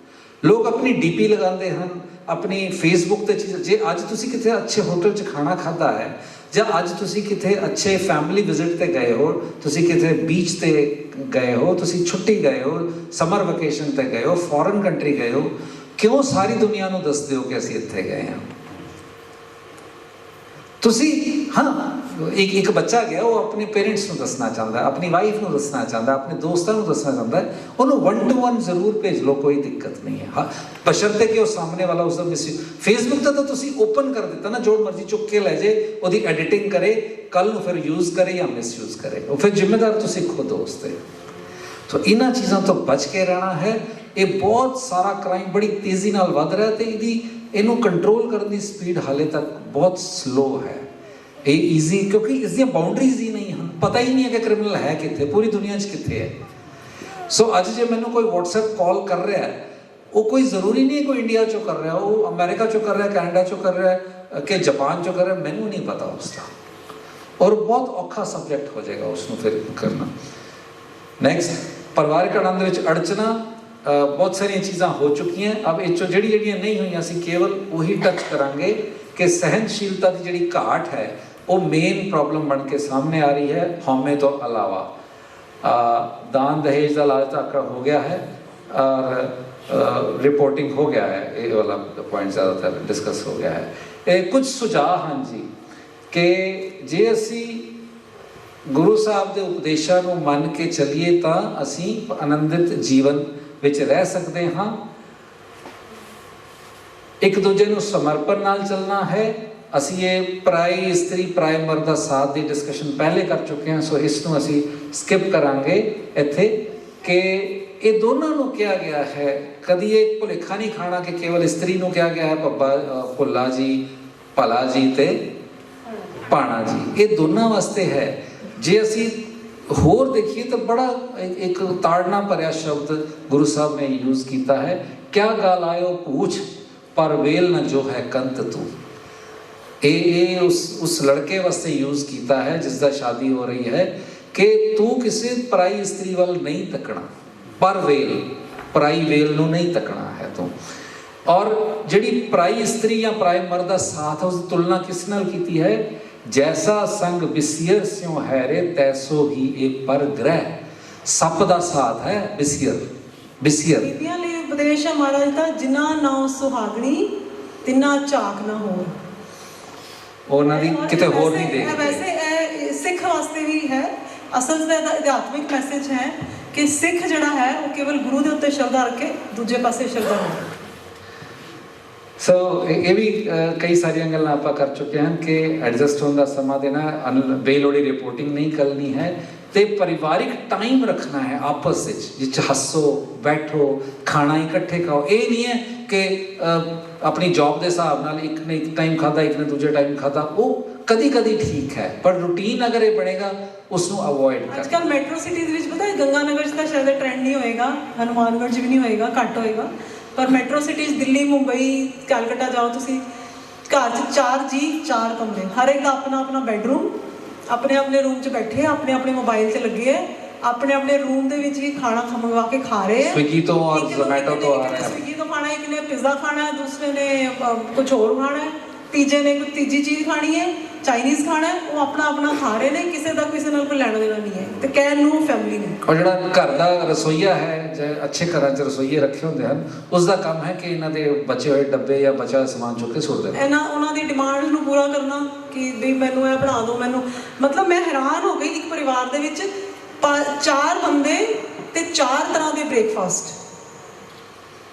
ਲੋਕ ਆਪਣੀ DP ਲਗਾਉਂਦੇ ਹਨ ਆਪਣੀ ਫੇਸਬੁੱਕ ਤੇ ਚੀਜ਼। ਜੇ ਅੱਜ ਤੁਸੀਂ ਕਿਤੇ ਅੱਛੇ ਹੋਟਲ 'ਚ ਖਾਣਾ ਖਾਧਾ ਹੈ, ਜਾਂ ਅੱਜ ਤੁਸੀਂ ਕਿਤੇ ਅੱਛੇ ਫੈਮਿਲੀ ਵਿਜ਼ਿਟ ਤੇ ਗਏ ਹੋ, ਤੁਸੀਂ ਕਿਤੇ ਬੀਚ ਤੇ ਗਏ ਹੋ, ਤੁਸੀਂ ਛੁੱਟੀ ਗਏ ਹੋ, ਸਮਰ ਵੈਕੇਸ਼ਨ ਤੇ ਗਏ ਹੋ, ਫੋਰਨ ਕੰਟਰੀ ਗਏ ਹੋ, ਕਿਉਂ ਸਾਰੀ ਦੁਨੀਆ ਨੂੰ ਦੱਸਦੇ ਹੋ ਕਿ ਅਸੀਂ ਇੱਥੇ ਗਏ ਹਾਂ? ਤੁਸੀਂ ਇੱਕ ਬੱਚਾ ਗਿਆ, ਉਹ ਆਪਣੇ ਪੇਰੈਂਟਸ ਨੂੰ ਦੱਸਣਾ ਚਾਹੁੰਦਾ, ਆਪਣੀ ਵਾਈਫ ਨੂੰ ਦੱਸਣਾ ਚਾਹੁੰਦਾ, ਆਪਣੇ ਦੋਸਤਾਂ ਨੂੰ ਦੱਸਣਾ ਚਾਹੁੰਦਾ, ਉਹਨੂੰ 1 to 1 ਜ਼ਰੂਰ ਭੇਜ ਲਓ, ਕੋਈ ਦਿੱਕਤ ਨਹੀਂ ਹੈ। ਬਸ਼ਰਤੇ ਕਿ ਉਹ ਸਾਹਮਣੇ ਵਾਲਾ ਉਸਦਾ ਫੇਸਬੁੱਕ ਦਾ ਤਾਂ ਤੁਸੀਂ ਓਪਨ ਕਰ ਦਿੱਤਾ ਨਾ, ਜੋ ਮਰਜ਼ੀ ਚੁੱਕ ਕੇ ਲੈ ਜੇ, ਉਹਦੀ ਐਡੀਟਿੰਗ ਕਰੇ, ਕੱਲ ਨੂੰ ਫਿਰ ਯੂਜ਼ ਕਰੇ ਜਾਂ ਮਿਸਯੂਜ਼ ਕਰੇ, ਉਹ ਫਿਰ ਜ਼ਿੰਮੇਦਾਰ ਤੁਸੀਂ ਖੁਦ ਹੋ ਉਸ ਤੇ। ਤਾਂ ਇਹਨਾਂ ਚੀਜ਼ਾਂ ਤੋਂ ਬਚ ਕੇ ਰਹਿਣਾ ਹੈ। ਇਹ ਬਹੁਤ ਸਾਰਾ ਕ੍ਰਾਈਮ ਬੜੀ ਤੇਜ਼ੀ ਨਾਲ ਵੱਧ ਰਿਹਾ ਤੇ ਇਹਨੂੰ ਕੰਟਰੋਲ ਕਰਨ ਦੀ ਸਪੀਡ ਹਾਲੇ ਤੱਕ ਬਹੁਤ ਸਲੋ ਹੈ। ਇਹ ਈਜ਼ੀ ਕਿਉਂਕਿ ਇਸ ਦੀਆਂ ਬਾਉਂਡਰੀਜ਼ ਹੀ ਨਹੀਂ ਹਨ, ਪਤਾ ਹੀ ਨਹੀਂ ਹੈ ਕਿ ਕ੍ਰਿਮੀਨਲ ਹੈ ਕਿੱਥੇ, ਪੂਰੀ ਦੁਨੀਆ 'ਚ ਕਿੱਥੇ ਹੈ। ਸੋ ਅੱਜ ਜੇ ਮੈਨੂੰ ਕੋਈ WhatsApp ਕਾਲ ਕਰ ਰਿਹਾ ਹੈ, ਉਹ ਕੋਈ ਜ਼ਰੂਰੀ ਨਹੀਂ ਕੋਈ ਇੰਡੀਆ 'ਚੋਂ ਕਰ ਰਿਹਾ, ਉਹ ਅਮਰੀਕਾ 'ਚੋਂ ਕਰ ਰਿਹਾ, ਕੈਨੇਡਾ 'ਚੋਂ ਕਰ ਰਿਹਾ ਕਿ ਜਾਪਾਨ 'ਚੋਂ ਕਰ ਰਿਹਾ, ਮੈਨੂੰ ਨਹੀਂ ਪਤਾ ਉਸਦਾ, ਔਰ ਬਹੁਤ ਔਖਾ ਸਬਜੈਕਟ ਹੋ ਜਾਏਗਾ ਉਸਨੂੰ ਫਿਰ ਕਰਨਾ। ਨੈਕਸਟ, ਪਰਿਵਾਰਿਕ ਆਨੰਦ ਵਿੱਚ ਅੜਚਨਾ ਬਹੁਤ ਸਾਰੀਆਂ ਚੀਜ਼ਾਂ ਹੋ ਚੁੱਕੀਆਂ। ਅਬ ਇਹ 'ਚੋਂ ਜਿਹੜੀਆਂ ਨਹੀਂ ਹੋਈਆਂ ਅਸੀਂ ਕੇਵਲ ਉਹੀ ਟੱਚ ਕਰਾਂਗੇ ਕਿ ਸਹਿਨਸ਼ੀਲਤਾ ਦੀ ਜਿਹੜੀ ਘਾਟ ਹੈ ਉਹ ਮੇਨ ਪ੍ਰੋਬਲਮ ਬਣ ਕੇ ਸਾਹਮਣੇ ਆ ਰਹੀ ਹੈ, ਹਉਮੈ ਤੋਂ ਇਲਾਵਾ। दान दहेज का लालच आकर हो गया है और रिपोर्टिंग हो गया है, ये वाला पॉइंट ज़्यादातर डिस्कस हो गया है। कुछ सुझाव हाँ जी कि जे असी गुरु साहब के उपदेशों को मन के चलीए तो असी आनंदित जीवन विच रह सकते हाँ। ਇੱਕ ਦੂਜੇ ਨੂੰ ਸਮਰਪਣ ਨਾਲ ਚੱਲਣਾ ਹੈ। ਅਸੀਂ ਇਹ ਪਰਾਈ ਇਸਤਰੀ ਪਰਾਏ ਮਰਦ ਦਾ ਸਾਥ ਦੀ ਡਿਸਕਸ਼ਨ ਪਹਿਲੇ ਕਰ ਚੁੱਕੇ ਹਾਂ, ਸੋ ਇਸ ਨੂੰ ਅਸੀਂ ਸਕਿਪ ਕਰਾਂਗੇ ਇੱਥੇ ਕਿ ਇਹ ਦੋਨਾਂ ਨੂੰ ਕਿਹਾ ਗਿਆ ਹੈ। ਕਦੀ ਇਹ ਭੁਲੇਖਾ ਨਹੀਂ ਖਾਣਾ ਕਿ ਕੇਵਲ ਇਸਤਰੀ ਨੂੰ ਕਿਹਾ ਗਿਆ ਹੈ ਭੁੱਲਾ ਜੀ, ਭਲਾ ਜੀ ਤੇ ਭਾਣਾ ਜੀ, ਇਹ ਦੋਨਾਂ ਵਾਸਤੇ ਹੈ। ਜੇ ਅਸੀਂ ਹੋਰ ਦੇਖੀਏ ਤਾਂ ਬੜਾ ਇੱਕ ਤਾੜਨਾ ਭਰਿਆ ਸ਼ਬਦ ਗੁਰੂ ਸਾਹਿਬ ਨੇ ਯੂਜ਼ ਕੀਤਾ ਹੈ, ਕਿਆ ਗਾਲ ਆਇਓ ਪੂਛ ਪਰ ਵੇਲ ਨਾ ਜੋ ਹੈ ਕੰਤ ਤੂੰ। ਇਹ ਉਸ ਲੜਕੇ ਵਾਸਤੇ ਯੂਜ਼ ਕੀਤਾ ਹੈ ਜਿਸ ਦਾ ਸ਼ਾਦੀ ਹੋ ਰਹੀ ਹੈ ਕਿ ਤੂੰ ਕਿਸੇ ਪਰਾਈ ਇਸਤਰੀ ਵੱਲ ਨਹੀਂ ਤੱਕਣਾ, ਪਰ ਵੇਲ ਪਰਾਈ ਵੇਲ ਨੂੰ ਨਹੀਂ ਤੱਕਣਾ ਹੈ ਤੂੰ। ਔਰ ਜਿਹੜੀ ਪਰਾਈ ਇਸਤਰੀ ਜਾਂ ਪਰਾਏ ਮਰਦ ਦਾ ਸਾਥ ਹੈ ਉਸ ਦੀ ਤੁਲਨਾ ਕਿਸ ਨਾਲ ਕੀਤੀ ਹੈ? ਜੈਸਾ ਸੰਗ ਬਿਸੀਅਰ ਸਿਉ ਹੈਰੇ ਤੈਸੋ ਹੀ ਇਹ ਪਰ ਗ੍ਰਹਿ। ਸੱਪ ਦਾ ਸਾਥ ਹੈ ਬਿਸੀਅਰ। ਬੀਬੀਆਂ ਲਈ ਉਪਦੇਸ਼ ਹੈ ਮਹਾਰਾਜ ਦਾ, ਜਿਨਾ ਨਾਉ ਸੁਹਾਗਣੀ ਤਿੰਨਾ ਝਾਕ ਨਾ ਹੋਰ। ਉਹਨਾਂ ਦੀ ਕਿਤੇ ਹੋਰ ਨਹੀਂ ਦੇਖ। ਵੈਸੇ ਇਹ ਸਿੱਖ ਵਾਸਤੇ ਵੀ ਹੈ, ਅਸਲ ਦਾ ਅਧਿਆਤਮਿਕ ਮੈਸੇਜ ਹੈ ਕਿ ਸਿੱਖ ਜਿਹੜਾ ਹੈ ਉਹ ਕੇਵਲ ਗੁਰੂ ਦੇ ਉੱਤੇ ਸ਼ਰਧਾ ਰੱਖ ਕੇ ਦੂਜੇ ਪਾਸੇ ਸ਼ਰਧਾ ਰੱਖੇ। ਸੋ ਇਹ ਵੀ ਕਈ ਸਾਰੀਆਂ ਗੱਲਾਂ ਆਪਾਂ ਕਰ ਚੁੱਕੇ ਹਾਂ ਕਿ ਐਡਜਸਟ ਹੋਣ ਦਾ ਸਮਾਂ ਦੇਣਾ, ਬੇਲੋੜੀ ਰਿਪੋਰਟਿੰਗ ਨਹੀਂ ਕਰਨੀ ਹੈ ਤੇ ਪਰਿਵਾਰਿਕ ਟਾਈਮ ਰੱਖਣਾ ਹੈ ਆਪਸ ਵਿੱਚ, ਜਿਸ 'ਚ ਹੱਸੋ ਬੈਠੋ, ਖਾਣਾ ਇਕੱਠੇ ਖਾਓ। ਇਹ ਨਹੀਂ ਹੈ ਕਿ ਆਪਣੀ ਜੌਬ ਦੇ ਹਿਸਾਬ ਨਾਲ ਇੱਕ ਨੇ ਇੱਕ ਟਾਈਮ ਖਾਧਾ, ਇੱਕ ਨੇ ਦੂਜੇ ਟਾਈਮ ਖਾਧਾ। ਉਹ ਕਦੀ ਕਦੀ ਠੀਕ ਹੈ, ਪਰ ਰੂਟੀਨ ਅਗਰ ਇਹ ਬਣੇਗਾ ਉਸ ਨੂੰ ਅਵੋਇਡ ਕਰਨਾ। ਅੱਜ ਕੱਲ੍ਹ ਮੈਟਰੋ ਸਿਟੀਜ਼ ਵਿੱਚ ਪਤਾ ਹੈ, ਗੰਗਾ ਨਗਰ 'ਚ ਤਾਂ ਸ਼ਾਇਦ ਟ੍ਰੈਂਡ ਨਹੀਂ ਹੋਏਗਾ, ਹਨੂਮਾਨਗੜ੍ਹ 'ਚ ਵੀ ਨਹੀਂ ਹੋਏਗਾ, ਘੱਟ ਹੋਏਗਾ, ਪਰ ਮੈਟਰੋ ਸਿਟੀਜ਼ ਦਿੱਲੀ, ਮੁੰਬਈ, ਕੈਲਕਟਾ ਜਾਓ ਤੁਸੀਂ, ਘਰ 'ਚ 4 ਜੀ 4 ਕਮਰੇ, ਹਰ ਇੱਕ ਦਾ ਆਪਣਾ ਆਪਣਾ ਬੈਡਰੂਮ, ਆਪਣੇ ਆਪਣੇ ਰੂਮ 'ਚ ਬੈਠੇ, ਆਪਣੇ ਆਪਣੇ ਮੋਬਾਈਲ 'ਤੇ ਲੱਗੇ ਹੈ, ਆਪਣੇ ਆਪਣੇ ਰੂਮ ਦੇ ਵਿੱਚ ਹੀ ਖਾਣਾ ਮੰਗਵਾ ਕੇ ਖਾ ਰਹੇ ਹੈ। ਸਵਿਗੀ ਤੋਂ ਔਰ ਜ਼ੋਮੈਟੋ ਤੋਂ ਆ ਰਿਹਾ ਹੈ। ਸਵਿਗੀ ਤੋਂ ਖਾਣਾ, ਇੱਕ ਨੇ ਪਿਜ਼ਾ ਖਾਣਾ ਹੈ, ਦੂਸਰੇ ਨੇ ਕੁਝ ਹੋਰ ਖਾਣਾ ਹੈ, ਤੀਜੇ ਨੇ ਕੋਈ ਤੀਜੀ ਚੀਜ਼ ਖਾਣੀ ਹੈ, ਚਾਈਨੀਜ਼ ਖਾਣਾ ਹੈ। ਉਹ ਆਪਣਾ ਆਪਣਾ ਖਾ ਰਹੇ ਨੇ, ਕਿਸੇ ਦਾ ਕਿਸੇ ਨਾਲ ਕੋਈ ਲੈਣਾ ਦੇਣਾ ਨਹੀਂ ਹੈ, ਤੇ ਕਹਿਣ ਨੂੰ ਫੈਮਿਲੀ ਨੇ। ਔਰ ਜਿਹੜਾ ਘਰ ਦਾ ਰਸੋਈਆ ਹੈ, ਜੇ ਅੱਛੇ ਘਰਾਂ 'ਚ ਰਸੋਈਏ ਰੱਖੇ ਹੁੰਦੇ ਹਨ, ਉਸ ਦਾ ਕੰਮ ਹੈ ਕਿ ਇਹਨਾਂ ਦੇ ਬਚੇ ਹੋਏ ਡੱਬੇ ਜਾਂ ਬਚਿਆ ਹੋਇਆ ਸਮਾਨ ਚੁੱਕ ਕੇ ਸੁੱਟ ਦੇਣਾ। ਉਹਨਾਂ ਦੀ ਡਿਮਾਂਡ ਨੂੰ ਪੂਰਾ ਕਰਨਾ ਕਿ ਵੀ ਮੈਨੂੰ ਇਹ ਬਣਾ ਦਿਓ, ਮੈਨੂੰ। ਮਤਲਬ ਮੈਂ ਹੈਰਾਨ ਹੋ ਗਈ, ਇੱਕ ਪਰਿਵਾਰ ਦੇ ਵਿੱਚ 4 ਬੰਦੇ ਤੇ 4 ਤਰ੍ਹਾਂ ਦੇ ਬ੍ਰੇਕਫਾਸਟ।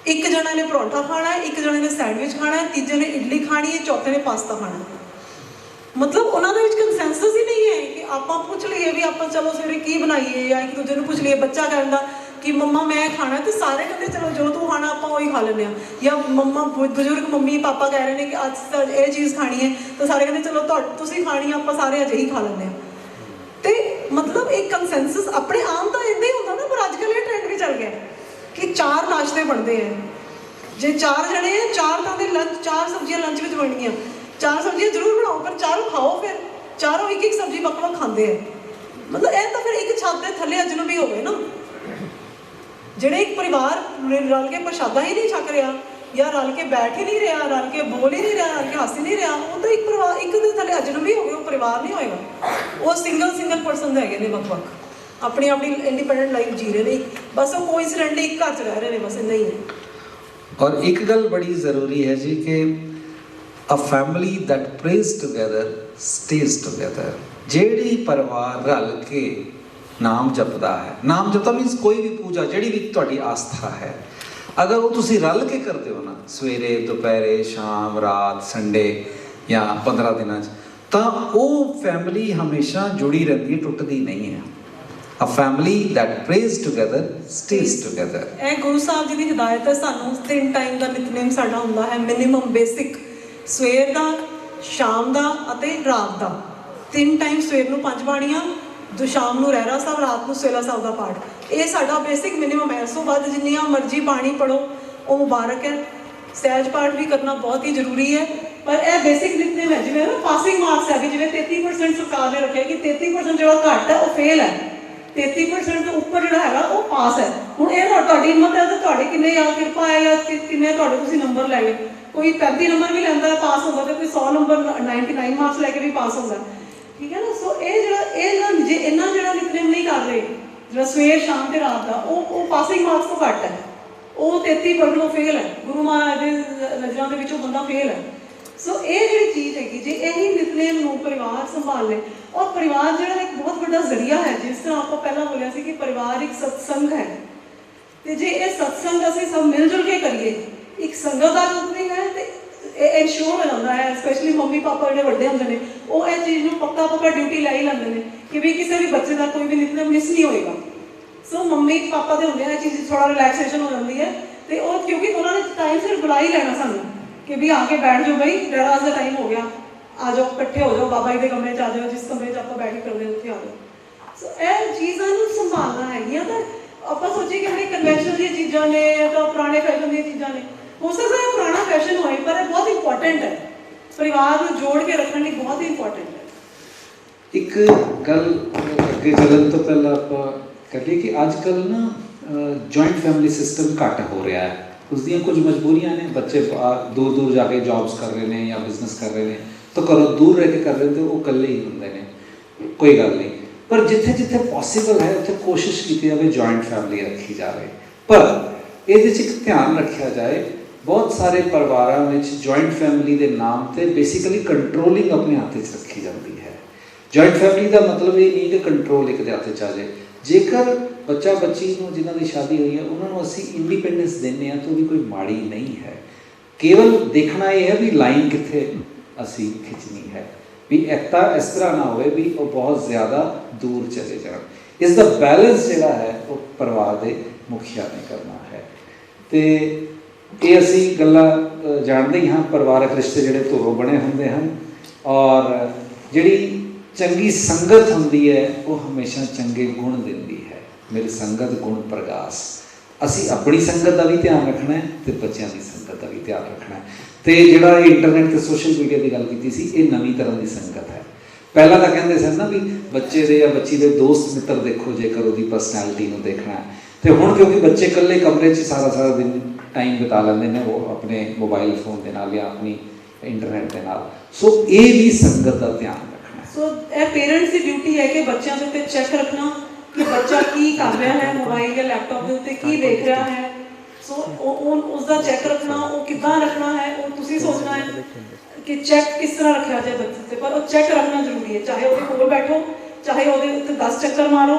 ਇੱਕ ਜਣਾ ਨੇ ਪਰੌਂਠਾ ਖਾਣਾ ਹੈ, ਇੱਕ ਜਣੇ ਨੇ ਸੈਂਡਵਿਚ ਖਾਣਾ ਹੈ, ਤੀਜੇ ਨੇ ਇਡਲੀ ਖਾਣੀ ਹੈ, ਚੌਥੇ ਨੇ ਪਾਸਤਾ ਖਾਣਾ ਹੈ। ਮਤਲਬ ਉਹਨਾਂ ਦੇ ਵਿੱਚ ਕੰਸੈਂਸਸ ਹੀ ਨਹੀਂ ਹੈ ਕਿ ਆਪਾਂ ਪੁੱਛ ਲਈਏ ਵੀ ਆਪਾਂ ਚਲੋ ਸਵੇਰੇ ਕੀ ਬਣਾਈਏ, ਜਾਂ ਇੱਕ ਦੂਜੇ ਨੂੰ ਪੁੱਛ ਲਈਏ। ਬੱਚਾ ਕਹਿੰਦਾ ਕਿ ਮੰਮਾ ਮੈਂ ਖਾਣਾ, ਤੇ ਸਾਰੇ ਕਹਿੰਦੇ ਚਲੋ ਜੋ ਤੂੰ ਖਾਣਾ ਆਪਾਂ ਉਹੀ ਖਾ ਲੈਂਦੇ ਹਾਂ। ਜਾਂ ਮੰਮਾ ਬਜ਼ੁਰਗ ਮੰਮੀ ਪਾਪਾ ਕਹਿ ਰਹੇ ਨੇ ਕਿ ਅੱਜ ਇਹ ਚੀਜ਼ ਖਾਣੀ ਹੈ, ਤਾਂ ਸਾਰੇ ਕਹਿੰਦੇ ਚਲੋ ਤੁਸੀਂ ਖਾਣੀ, ਆਪਾਂ ਸਾਰੇ ਅਜੇ ਹੀ ਖਾ ਲੈਂਦੇ ਹਾਂ। ਤੇ ਮਤਲਬ ਇੱਕ ਕੰਸੈਂਸਸ ਆਪਣੇ ਆਮ ਤਾਂ ਇੱਦਾਂ ਹੀ ਹੁੰਦਾ ਨਾ, ਪਰ ਅੱਜ ਕੱਲ੍ਹ ਇਹ ਟ੍ਰੈਂਡ ਵੀ ਚੱਲ ਗਿਆ ਕਿ 4 ਨਾਸ਼ਤੇ ਬਣਦੇ ਹੈ। ਜੇ 4 ਜਣੇ ਹੈ, 4 ਤਰ੍ਹਾਂ ਦੇ ਲੰਚ, 4 ਸਬਜ਼ੀਆਂ ਲੰਚ ਵਿੱਚ ਬਣਨੀਆਂ। 4 ਸਬਜ਼ੀਆਂ ਜ਼ਰੂਰ ਬਣਾਓ, ਪਰ 4 ਖਾਓ, ਫਿਰ 4 ਇੱਕ ਸਬਜ਼ੀ ਵੱਖ ਵੱਖ ਖਾਂਦੇ ਹੈ। ਮਤਲਬ ਇਹ ਤਾਂ ਫਿਰ ਇੱਕ ਛੱਤ ਦੇ ਥੱਲੇ ਅਜਨਬੀ ਹੋ ਗਏ ਨਾ। ਜਿਹੜੇ ਇੱਕ ਪਰਿਵਾਰ ਰਲ ਕੇ ਪ੍ਰਸ਼ਾਦਾ ਹੀ ਨਹੀਂ ਛਕ ਰਿਹਾ, ਜਾਂ ਰਲ ਕੇ ਬੈਠ ਹੀ ਨਹੀਂ ਰਿਹਾ, ਰਲ ਕੇ ਬੋਲ ਹੀ ਨਹੀਂ ਰਿਹਾ, ਰਲ ਕੇ ਹੱਸ ਹੀ ਨਹੀਂ ਰਿਹਾ, ਉਹ ਤਾਂ ਇੱਕ ਪਰਿਵਾਰ, ਇੱਕ ਦੇ ਥੱਲੇ ਅਜਨਬੀ ਹੋ ਗਏ, ਉਹ ਪਰਿਵਾਰ ਨਹੀਂ ਹੋਏਗਾ। ਉਹ ਸਿੰਗਲ ਪਰਸਨ ਹੈਗੇ ਨੇ, ਵੱਖ ਵੱਖ ਆਪਣੀ ਆਪਣੀ ਇੰਡੀਪੈਂਡੈਂਟ ਲਾਈਫ ਜੀ ਰਹੇ ਨੇ, ਬਸ ਉਹ ਕੋਇਨਸੀਡੈਂਟਲੀ ਇੱਕ ਘਰ 'ਚ ਰਹਿ ਰਹੇ ਨੇ, ਬਸ ਇੰਨਾ ਹੀ ਹੈ। ਔਰ ਇੱਕ ਗੱਲ ਬੜੀ ਜ਼ਰੂਰੀ ਹੈ ਜੀ ਕਿ a family that prays together stays together। ਜਿਹੜੀ ਪਰਿਵਾਰ ਰਲ ਕੇ ਨਾਮ ਜਪਦਾ ਹੈ, ਨਾਮ ਜਪਦਾ ਮੀਨਸ ਕੋਈ ਵੀ ਪੂਜਾ, ਜਿਹੜੀ ਵੀ ਤੁਹਾਡੀ ਆਸਥਾ ਹੈ, ਅਗਰ ਉਹ ਤੁਸੀਂ ਰਲ ਕੇ ਕਰਦੇ ਹੋ ਨਾ, ਸਵੇਰੇ ਦੁਪਹਿਰੇ ਸ਼ਾਮ ਰਾਤ ਸੰਡੇ ਜਾਂ 15 ਦਿਨਾਂ 'ਚ, ਤਾਂ ਉਹ ਫੈਮਿਲੀ ਹਮੇਸ਼ਾ ਜੁੜੀ ਰਹਿੰਦੀ ਹੈ, ਟੁੱਟਦੀ ਨਹੀਂ ਹੈ। A family that prays together stays together। ਇਹ ਗੁਰੂ ਸਾਹਿਬ ਜੀ ਦੀ ਹਿਦਾਇਤ ਹੈ ਸਾਨੂੰ। 3 ਟਾਈਮ ਦਾ ਨਿਤਨੇਮ ਸਾਡਾ ਹੁੰਦਾ ਹੈ, ਮਿਨੀਮਮ ਬੇਸਿਕ, ਸਵੇਰ ਦਾ, ਸ਼ਾਮ ਦਾ ਅਤੇ ਰਾਤ ਦਾ। 3 ਟਾਈਮ, ਸਵੇਰ ਨੂੰ 5 ਬਾਣੀਆਂ, ਸ਼ਾਮ ਨੂੰ ਰਹਿਰਾ ਸਾਹਿਬ, ਰਾਤ ਨੂੰ ਸੋਹਿਲਾ ਸਾਹਿਬ ਦਾ ਪਾਠ। ਇਹ ਸਾਡਾ ਬੇਸਿਕ ਮਿਨੀਮਮ ਹੈ। ਇਸ ਤੋਂ ਬਾਅਦ ਜਿੰਨੀਆਂ ਮਰਜ਼ੀ ਬਾਣੀ ਪੜ੍ਹੋ ਉਹ ਮੁਬਾਰਕ ਹੈ। ਸਹਿਜ ਪਾਠ ਵੀ ਕਰਨਾ ਬਹੁਤ ਹੀ ਜ਼ਰੂਰੀ ਹੈ, ਪਰ ਇਹ ਬੇਸਿਕ ਨਿਤਨੇਮ ਹੈ। ਜਿਵੇਂ ਨਾ ਪਾਸਿੰਗ ਮਾਰਕਸ ਹੈ, ਵੀ ਜਿਵੇਂ 33% ਸਰਕਾਰ ਨੇ ਰੱਖਿਆ ਕਿ 33% ਜਿਹੜਾ ਘੱਟ ਹੈ ਉਹ ਫੇਲ ਹੈ, 33% ਤੋਂ ਉੱਪਰ ਜਿਹੜਾ ਹੈਗਾ ਉਹ ਪਾਸ ਹੈ। ਹੁਣ ਇਹ ਤੁਹਾਡੀ ਹਿੰਮਤ ਹੈ ਤਾਂ ਤੁਹਾਡੇ ਕਿੰਨੇ ਜਾਂ ਕਿਰਪਾ ਹੈ ਜਾਂ ਕਿੰਨੇ ਤੁਹਾਡੇ ਤੁਸੀਂ ਨੰਬਰ ਲੈ ਗਏ। ਕੋਈ 35 ਨੰਬਰ ਵੀ ਲੈਂਦਾ ਪਾਸ ਹੁੰਦਾ, ਤੇ ਕੋਈ 100 ਨੰਬਰ 99 ਮਾਰਕਸ ਲੈ ਕੇ ਵੀ ਪਾਸ ਹੁੰਦਾ, ਠੀਕ ਹੈ ਨਾ। ਸੋ ਇਹ ਜੇ ਇੰਨਾ ਜਿਹੜਾ ਨਿਤਨੇਮ ਨਹੀਂ ਕਰ ਰਹੇ, ਜਿਹੜਾ ਸਵੇਰ ਸ਼ਾਮ ਤੇ ਰਾਤ ਦਾ, ਉਹ ਪਾਸਿੰਗ ਮਾਰਕਸ ਤੋਂ ਘੱਟ ਹੈ, ਉਹ 33% ਉਹ ਫੇਲ ਹੈ। ਗੁਰੂ ਮਹਾਰਾਜ ਦੇ ਨਜ਼ਰਾਂ ਦੇ ਵਿੱਚ ਉਹ ਬੰਦਾ ਫੇਲ ਹੈ। ਸੋ ਇਹ ਜਿਹੜੀ ਚੀਜ਼ ਹੈਗੀ, ਜੇ ਇਹੀ ਨਿਤਨੇਮ ਨੂੰ ਪਰਿਵਾਰ ਸੰਭਾਲ ਲੇ, ਔਰ ਪਰਿਵਾਰ ਜਿਹੜਾ ਇੱਕ ਬਹੁਤ ਵੱਡਾ ਜ਼ਰੀਆ ਹੈ, ਜਿਸ ਤਰ੍ਹਾਂ ਆਪਾਂ ਪਹਿਲਾਂ ਬੋਲਿਆ ਸੀ ਕਿ ਪਰਿਵਾਰ ਇੱਕ ਸਤਸੰਗ ਹੈ, ਤੇ ਜੇ ਇਹ ਸਤਸੰਗ ਅਸੀਂ ਸਭ ਮਿਲ ਜੁਲ ਕੇ ਕਰੀਏ ਇੱਕ ਸੰਗਤ ਦਾ ਰੂਪ ਵੀ ਹੈ ਤੇ ਇਹ ਇਨਸ਼ੋਰ ਹੋ ਜਾਂਦਾ ਹੈ, ਸਪੈਸ਼ਲੀ ਮੰਮੀ ਪਾਪਾ ਜਿਹੜੇ ਵੱਡੇ ਹੁੰਦੇ ਨੇ ਉਹ ਇਹ ਚੀਜ਼ ਨੂੰ ਪੱਕਾ ਡਿਊਟੀ ਲੈ ਹੀ ਲੈਂਦੇ ਨੇ ਕਿ ਵੀ ਕਿਸੇ ਵੀ ਬੱਚੇ ਦਾ ਕੋਈ ਵੀ ਨਿਤਨੇਮ ਮਿਸ ਨਹੀਂ ਹੋਏਗਾ। ਸੋ ਮੰਮੀ ਪਾਪਾ ਦੇ ਹੁੰਦੇ ਆ ਇਹ ਚੀਜ਼ ਥੋੜਾ ਰਿਲੈਕਸੇਸ਼ਨ ਹੋ ਜਾਂਦੀ ਹੈ ਤੇ ਉਹ ਕਿਉਂਕਿ ਉਹਨਾਂ ਨੇ ਟਾਈਮ ਸਿਰ ਬੁਲਾ ਹੀ ਲੈਣਾ ਸਾਨੂੰ ਕਿ ਵੀ ਆ ਕੇ ਬੈਠ ਜਾਓ ਬਈ, ਡਰਾਸ ਦਾ ਟਾਈਮ ਹੋ ਗਿਆ, ਆ ਜਾਓ ਇਕੱਠੇ ਹੋ ਜਾਓ, ਬਾਬਾ ਜੀ ਦੇ ਕਮਰੇ 'ਚ ਆ ਜਾਓ, ਜਿਸ ਕਮਰੇ 'ਚ ਆਪਾਂ ਬੈਠ ਕੇ ਕਰਦੇ ਉੱਥੇ ਆ ਜਾਓ। ਸੋ ਇਹ ਚੀਜ਼ਾਂ ਨੂੰ ਸੰਭਾਲਣਾ ਹੈਗੀਆਂ। ਤਾਂ ਆਪਾਂ ਸੋਚੀਏ ਕਿ ਜਿਹੜੀ ਕਨਵੈਨਸ਼ਨਲ ਦੀਆਂ ਚੀਜ਼ਾਂ ਨੇ ਜਾਂ ਪੁਰਾਣੇ ਫੈਸ਼ਨ ਦੀਆਂ ਚੀਜ਼ਾਂ ਨੇ, ਹੋ ਸਕਦਾ ਹੈ ਪੁਰਾਣਾ ਫੈਸ਼ਨ ਹੋਏ ਪਰ ਇਹ ਬਹੁਤ ਇੰਪੋਰਟੈਂਟ ਹੈ, ਪਰਿਵਾਰ ਨੂੰ ਜੋੜ ਕੇ ਰੱਖਣ ਲਈ ਬਹੁਤ ਹੀ ਇੰਪੋਰਟੈਂਟ ਹੈ। ਇੱਕ ਗੱਲ ਅੱਗੇ ਚੱਲਣ ਤੋਂ ਪਹਿਲਾਂ ਆਪਾਂ ਕਰੀਏ ਕਿ ਅੱਜ ਕੱਲ੍ਹ ਨਾ ਜੁਆਇੰਟ ਫੈਮਿਲੀ ਸਿਸਟਮ ਘੱਟ ਹੋ ਰਿਹਾ ਹੈ। ਉਸ ਦੀਆਂ ਕੁਝ ਮਜਬੂਰੀਆਂ ਨੇ, ਬੱਚੇ ਦੂਰ ਦੂਰ ਜਾ ਕੇ ਜੌਬਸ ਕਰ ਰਹੇ ਨੇ ਜਾਂ ਬਿਜ਼ਨਸ ਕਰ ਰਹੇ ਨੇ, ਤਾਂ ਘਰੋਂ ਦੂਰ ਰਹਿ ਕੇ ਕਰ ਰਹੇ ਨੇ, ਉਹ ਇਕੱਲੇ ਹੀ ਹੁੰਦੇ ਨੇ, ਕੋਈ ਗੱਲ ਨਹੀਂ। ਪਰ ਜਿੱਥੇ ਜਿੱਥੇ ਪੋਸੀਬਲ ਹੈ ਉੱਥੇ ਕੋਸ਼ਿਸ਼ ਕੀਤੀ ਜਾਵੇ ਜੁਆਇੰਟ ਫੈਮਿਲੀ ਰੱਖੀ ਜਾਵੇ। ਪਰ ਇਹਦੇ 'ਚ ਇੱਕ ਧਿਆਨ ਰੱਖਿਆ ਜਾਏ, ਬਹੁਤ ਸਾਰੇ ਪਰਿਵਾਰਾਂ ਵਿੱਚ ਜੁਆਇੰਟ ਫੈਮਿਲੀ ਦੇ ਨਾਮ ਤੇ ਬੇਸਿਕਲੀ ਕੰਟਰੋਲਿੰਗ ਆਪਣੇ ਹੱਥ 'ਚ ਰੱਖੀ ਜਾਂਦੀ ਹੈ। ਜੁਆਇੰਟ ਫੈਮਿਲੀ ਦਾ ਮਤਲਬ ਇਹ ਨਹੀਂ ਕਿ ਕੰਟਰੋਲ ਇੱਕ ਦੇ ਹੱਥ 'ਚ ਆ ਜਾਏ। ਜੇਕਰ ਬੱਚਾ ਬੱਚੀ ਨੂੰ ਜਿਨ੍ਹਾਂ ਦੀ ਸ਼ਾਦੀ ਹੋਈ ਹੈ ਉਹਨਾਂ ਨੂੰ ਅਸੀਂ ਇੰਡੀਪੈਂਡੈਂਸ ਦਿੰਦੇ ਹਾਂ ਤਾਂ ਉਹ ਵੀ ਕੋਈ ਮਾੜੀ ਨਹੀਂ ਹੈ। ਕੇਵਲ ਦੇਖਣਾ ਇਹ ਹੈ ਵੀ ਲਾਈਨ ਕਿੱਥੇ ਅਸੀਂ ਖਿੱਚਣੀ ਹੈ, ਵੀ ਐਕਤਾ ਇਸ ਤਰ੍ਹਾਂ ਨਾ ਹੋਵੇ ਵੀ ਉਹ ਬਹੁਤ ਜ਼ਿਆਦਾ ਦੂਰ ਚਲੇ ਜਾਣ। ਇਸ ਦਾ ਬੈਲੈਂਸ ਜਿਹੜਾ ਹੈ ਉਹ ਪਰਿਵਾਰ ਦੇ ਮੁਖੀਆ ਨੇ ਕਰਨਾ ਹੈ। ਤੇ ਇਹ ਅਸੀਂ ਗੱਲਾਂ ਜਾਣਦੇ ਹੀ ਹਾਂ, ਪਰਿਵਾਰਕ ਰਿਸ਼ਤੇ ਜਿਹੜੇ ਧੁਰੋਂ ਬਣੇ ਹੁੰਦੇ ਹਨ ਔਰ ਜਿਹੜੀ ਚੰਗੀ ਸੰਗਤ ਹੁੰਦੀ ਹੈ ਉਹ ਹਮੇਸ਼ਾ ਚੰਗੇ ਗੁਣ ਦਿੰਦੀ ਹੈ। ਮੇਰੀ ਸੰਗਤ ਗੁਣ ਪ੍ਰਗਾਸ। ਅਸੀਂ ਆਪਣੀ ਸੰਗਤ ਦਾ ਵੀ ਧਿਆਨ ਰੱਖਣਾ ਹੈ ਤੇ ਬੱਚਿਆਂ ਦੀ ਸੰਗਤ ਦਾ ਵੀ ਧਿਆਨ ਰੱਖਣਾ ਹੈ। ਤੇ ਜਿਹੜਾ ਇਹ ਇੰਟਰਨੈਟ ਤੇ ਸੋਸ਼ਲ ਮੀਡੀਆ ਦੀ ਗੱਲ ਕੀਤੀ ਸੀ, ਇਹ ਨਵੀਂ ਤਰ੍ਹਾਂ ਦੀ ਸੰਗਤ ਹੈ। ਪਹਿਲਾਂ ਤਾਂ ਕਹਿੰਦੇ ਸਨ ਨਾ ਵੀ ਬੱਚੇ ਦੇ ਜਾਂ ਬੱਚੀ ਦੇ ਦੋਸਤ ਮਿੱਤਰ ਦੇਖੋ ਜੇਕਰ ਉਹਦੀ ਪਰਸਨੈਲਿਟੀ ਨੂੰ ਦੇਖਣਾ ਹੈ। ਤੇ ਹੁਣ ਕਿਉਂਕਿ ਬੱਚੇ ਇਕੱਲੇ ਕਮਰੇ 'ਚ ਸਾਰਾ ਦਿਨ ਟਾਈਮ ਬਿਤਾ ਲੈਂਦੇ ਨੇ ਉਹ ਆਪਣੇ ਮੋਬਾਈਲ ਫੋਨ ਦੇ ਨਾਲ ਜਾਂ ਆਪਣੀ ਇੰਟਰਨੈਟ ਦੇ ਨਾਲ, ਸੋ ਇਹ ਵੀ ਸੰਗਤ ਦਾ ਧਿਆਨ ਰੱਖਣਾ। ਸੋ ਇਹ ਪੇਰੈਂਟਸ ਦੀ ਡਿਊਟੀ ਹੈ ਕਿ ਬੱਚਿਆਂ ਦੇ ਉੱਤੇ ਚੈੱਕ ਰੱਖਣਾ ਕਿ ਬੱਚਾ ਕੀ ਕਰ ਰਿਹਾ ਹੈ, ਮੋਬਾਈਲ ਜਾਂ ਲੈਪਟਾਪ ਦੇ ਉੱਤੇ ਕੀ ਦੇਖ ਰਿਹਾ ਹੈ। ਸੋ ਉਸ ਦਾ ਚੈੱਕ ਰੱਖਣਾ, ਉਹ ਕਿੱਦਾਂ ਰੱਖਣਾ ਹੈ, ਉਹ ਤੁਸੀਂ ਸੋਚਣਾ ਹੈ ਕਿ ਚੈੱਕ ਕਿਸ ਤਰ੍ਹਾਂ ਰੱਖਿਆ ਜਾਏ ਬੱਚੇ 'ਤੇ। ਪਰ ਉਹ ਚੈੱਕ ਰੱਖਣਾ ਜ਼ਰੂਰੀ ਹੈ, ਚਾਹੇ ਉਹਦੇ ਕੋਲ ਬੈਠੋ, ਚਾਹੇ ਉਹਦੇ ਉੱਤੇ 10 ਚੱਕਰ ਮਾਰੋ,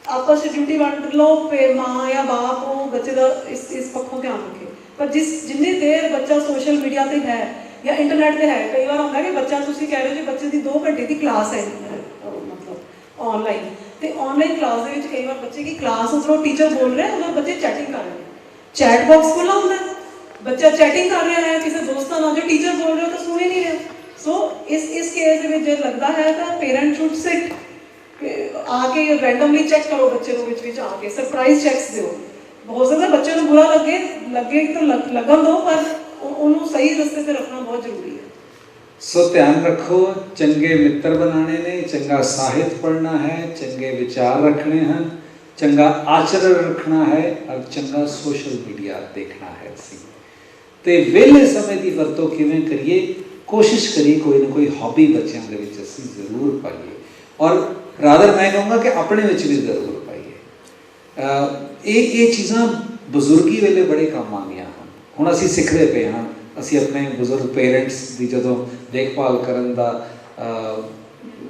ਆਪਸ 'ਚ ਡਿਊਟੀ ਵੰਡ ਲਓ। ਫਿਰ ਮਾਂ ਜਾਂ ਬਾਪ ਉਹ ਬੱਚੇ ਦਾ ਇਸ ਪੱਖੋਂ ਧਿਆਨ ਰੱਖੇ। ਪਰ ਜਿੰਨੀ ਦੇਰ ਬੱਚਾ ਸੋਸ਼ਲ ਮੀਡੀਆ 'ਤੇ ਹੈ ਜਾਂ ਇੰਟਰਨੈਟ 'ਤੇ ਹੈ, ਕਈ ਵਾਰ ਹੁੰਦਾ ਕਿ ਬੱਚਾ, ਤੁਸੀਂ ਕਹਿ ਰਹੇ ਹੋ ਜੀ ਬੱਚੇ ਦੀ 2 ਘੰਟੇ ਦੀ ਕਲਾਸ ਹੈ ਮਤਲਬ ਔਨਲਾਈਨ, ਤੇ ਔਨਲਾਈਨ ਕਲਾਸ ਦੇ ਵਿੱਚ ਕਈ ਵਾਰ ਬੱਚੇ ਦੀ ਕਲਾਸ ਉੱਧਰੋਂ ਟੀਚਰ ਬੋਲ ਰਿਹਾ, ਉਧਰ ਬੱਚੇ ਚੈਟਿੰਗ ਕਰ ਰਹੇ ਨੇ, ਚੈਟ ਬਾਕਸ ਖੁੱਲ੍ਹਾ ਹੁੰਦਾ, ਬੱਚਾ ਚੈਟਿੰਗ ਕਰ ਰਿਹਾ ਹੈ ਕਿਸੇ ਦੋਸਤਾਂ ਨਾਲ, ਜੋ ਟੀਚਰ ਬੋਲ ਰਿਹਾ ਉਹ ਤਾਂ ਸੁਣ ਹੀ ਨਹੀਂ ਰਿਹਾ। ਸੋ ਇਸ ਕੇਸ ਦੇ ਵਿੱਚ ਜੇ ਲੱਗਦਾ ਹੈ ਤਾਂ ਪੇਰੈਂਟ ਸ਼ੁੱਡ ਸਿਟ ਆ ਕੇ ਰੈਂਡਮਲੀ ਚੈੱਕ ਕਰੋ ਬੱਚੇ ਨੂੰ, ਵਿੱਚ ਆ ਕੇ ਸਰਪ੍ਰਾਈਜ਼ ਚੈੱਕਸ ਦਿਓ। ਹੋ ਸਕਦਾ ਬੱਚੇ ਨੂੰ ਬੁਰਾ ਲੱਗੇ ਤਾਂ ਲੱਗਣ ਦਿਓ, ਪਰ ਉਹਨੂੰ ਸਹੀ ਰਸਤੇ 'ਤੇ ਰੱਖਣਾ ਬਹੁਤ ਜ਼ਰੂਰੀ ਹੈ। ਸੋ ਧਿਆਨ ਰੱਖੋ, ਚੰਗੇ ਮਿੱਤਰ ਬਣਾਉਣੇ ਨੇ, ਚੰਗਾ ਸਾਹਿਤ ਪੜ੍ਹਨਾ ਹੈ, ਚੰਗੇ ਵਿਚਾਰ ਰੱਖਣੇ ਹਨ, ਚੰਗਾ ਆਚਰਣ ਰੱਖਣਾ ਹੈ ਔਰ ਚੰਗਾ ਸੋਸ਼ਲ ਮੀਡੀਆ ਦੇਖਣਾ ਹੈ। ਅਸੀਂ ਤੇ ਵਿਹਲੇ ਸਮੇਂ ਦੀ ਵਰਤੋਂ ਕਿਵੇਂ ਕਰੀਏ, ਕੋਸ਼ਿਸ਼ ਕਰੀਏ ਕੋਈ ਨਾ ਕੋਈ ਹੌਬੀ ਬੱਚਿਆਂ ਦੇ ਵਿੱਚ ਅਸੀਂ ਜ਼ਰੂਰ ਪਾਈਏ ਔਰ ਰਾਦਰ ਮੈਂ ਕਹੂੰਗਾ ਕਿ ਆਪਣੇ ਵਿੱਚ ਵੀ ਜ਼ਰੂਰ ਪਾਈਏ। ਇਹ ਚੀਜ਼ਾਂ ਬਜ਼ੁਰਗੀ ਵੇਲੇ ਬੜੇ ਕੰਮ ਆਉਂਦੀਆਂ ਹਨ। ਹੁਣ ਅਸੀਂ ਸਿੱਖਦੇ ਪਏ ਹਾਂ, ਅਸੀਂ ਆਪਣੇ ਬਜ਼ੁਰਗ ਪੇਰੈਂਟਸ ਦੀ ਜਦੋਂ ਦੇਖਭਾਲ ਕਰਨ ਦਾ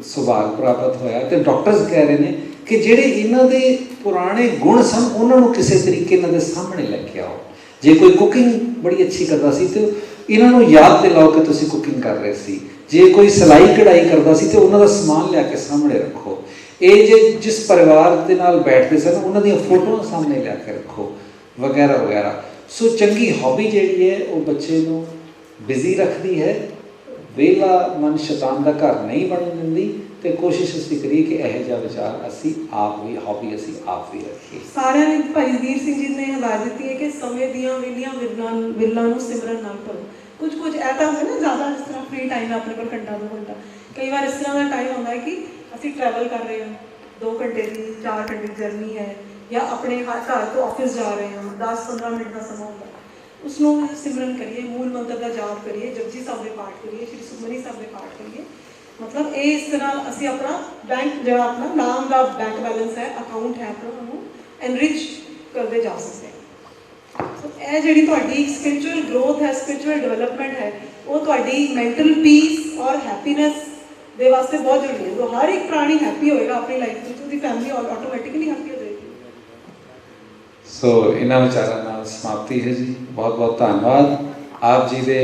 ਸੁਭਾਗ ਪ੍ਰਾਪਤ ਹੋਇਆ ਤੇ ਡਾਕਟਰਸ ਕਹਿ ਰਹੇ ਨੇ ਕਿ ਜਿਹੜੇ ਇਹਨਾਂ ਦੇ ਪੁਰਾਣੇ ਗੁਣ ਸਨ ਉਹਨਾਂ ਨੂੰ ਕਿਸੇ ਤਰੀਕੇ ਇਹਨਾਂ ਦੇ ਸਾਹਮਣੇ ਲੈ ਕੇ ਆਓ। ਜੇ ਕੋਈ ਕੁਕਿੰਗ ਬੜੀ ਅੱਛੀ ਕਰਦਾ ਸੀ ਤੇ ਇਹਨਾਂ ਨੂੰ ਯਾਦ ਦਿਲਾਓ ਕਿ ਤੁਸੀਂ ਕੁਕਿੰਗ ਕਰ ਰਹੇ ਸੀ। ਜੇ ਕੋਈ ਸਿਲਾਈ ਕਢਾਈ ਕਰਦਾ ਸੀ ਤੇ ਉਹਨਾਂ ਦਾ ਸਮਾਨ ਲਿਆ ਕੇ ਸਾਹਮਣੇ ਰੱਖੋ। ਇਹ ਜੇ ਜਿਸ ਪਰਿਵਾਰ ਦੇ ਨਾਲ ਬੈਠਦੇ ਸਨ ਉਹਨਾਂ ਦੀਆਂ ਫੋਟੋਆਂ ਸਾਹਮਣੇ ਲਿਆ ਕੇ ਰੱਖੋ, ਵਗੈਰਾ ਵਗੈਰਾ। ਸੋ ਚੰਗੀ ਹੌਬੀ ਜਿਹੜੀ ਹੈ ਉਹ ਬੱਚੇ ਨੂੰ ਬਿਜ਼ੀ ਰੱਖਦੀ ਹੈ, ਵਿਹਲਾ ਮਨ ਸ਼ੈਤਾਨ ਦਾ ਘਰ ਨਹੀਂ ਬਣਨ ਦਿੰਦੀ। ਤੇ ਕੋਸ਼ਿਸ਼ ਅਸੀਂ ਕਰੀਏ ਕਿ ਇਹੋ ਜਿਹਾ ਵਿਚਾਰ ਅਸੀਂ ਆਪ ਵੀ, ਹੌਬੀ ਅਸੀਂ ਆਪ ਵੀ ਰੱਖੀਏ। ਸਾਰਿਆਂ ਨੇ ਭਾਈ ਵੀਰ ਸਿੰਘ ਜੀ ਨੇ ਹਦਾਇਤ ਦਿੱਤੀ ਹੈ ਕਿ ਸਮੇਂ ਦੀਆਂ ਵਿਹਲੀਆਂ ਵਿਰਲਾਂ ਨੂੰ ਸਿਮਰਨ ਨਾਲ ਕਰੋ। ਕੁਝ ਇਹ ਤਾਂ ਹੁੰਦਾ ਨਾ ਜ਼ਿਆਦਾ ਜਿਸ ਤਰ੍ਹਾਂ ਫ੍ਰੀ ਟਾਈਮ ਹੈ ਆਪਣੇ ਕੋਲ ਘੰਟਾ 2 ਘੰਟਾ, ਕਈ ਵਾਰ ਇਸ ਤਰ੍ਹਾਂ ਦਾ ਟਾਈਮ ਹੁੰਦਾ ਹੈ ਕਿ ਅਸੀਂ ਟਰੈਵਲ ਕਰ ਰਹੇ ਹਾਂ, 2 ਘੰਟੇ ਦੀ 4 ਘੰਟੇ ਦੀ ਜਰਨੀ ਹੈ, ਜਾਂ ਆਪਣੇ ਘਰ ਤੋਂ ਆਫਿਸ ਜਾ ਰਹੇ ਹਾਂ, 10-15 ਮਿੰਟ ਦਾ ਸਮਾਂ ਹੁੰਦਾ, ਉਸ ਨੂੰ ਸਿਮਰਨ ਕਰੀਏ, ਮੂਲ ਮੰਤਰ ਦਾ ਜਾਪ ਕਰੀਏ, ਜਪਜੀ ਸਾਹਿਬ ਦੇ ਪਾਠ ਕਰੀਏ, ਸ਼੍ਰੀ ਸੁਖਮਨੀ ਸਾਹਿਬ ਦੇ ਪਾਠ ਕਰੀਏ। ਮਤਲਬ ਇਹ ਇਸ ਤਰ੍ਹਾਂ ਅਸੀਂ ਆਪਣਾ ਬੈਂਕ ਜਿਹੜਾ ਆਪਣਾ ਨਾਮ ਦਾ ਬੈਂਕ ਬੈਲੈਂਸ ਹੈ, ਅਕਾਊਂਟ ਹੈ ਆਪਣਾ, ਉਹਨੂੰ ਐਨਰਿਚ ਕਰਦੇ ਜਾ ਸਕਦੇ ਹਾਂ। ਸੋ ਇਹ ਜਿਹੜੀ ਤੁਹਾਡੀ ਸਪਿਰਿਚੁਅਲ ਗਰੋਥ ਹੈ, ਸਪਿਰਿਚੁਅਲ ਡਿਵੈਲਪਮੈਂਟ ਹੈ, ਉਹ ਤੁਹਾਡੀ ਮੈਂਟਲ ਪੀਸ ਔਰ ਹੈਪੀਨੈਸ ਦੇ ਵਾਸਤੇ ਬਹੁਤ ਜ਼ਰੂਰੀ ਹੈ। ਹਰ ਇੱਕ ਪ੍ਰਾਣੀ ਹੈਪੀ ਹੋਏਗਾ ਆਪਣੀ ਲਾਈਫ ਵਿੱਚ, ਉਹਦੀ ਫੈਮਿਲੀ ਆਟੋਮੈਟਿਕਲੀ ਹੈਪੀ ਹੋ ਜਾਏਗੀ। ਸੋ ਇਹਨਾਂ ਵਿਚਾਰਾਂ ਨਾਲ समाप्ति है जी। बहुत बहुत धन्यवाद आप जी के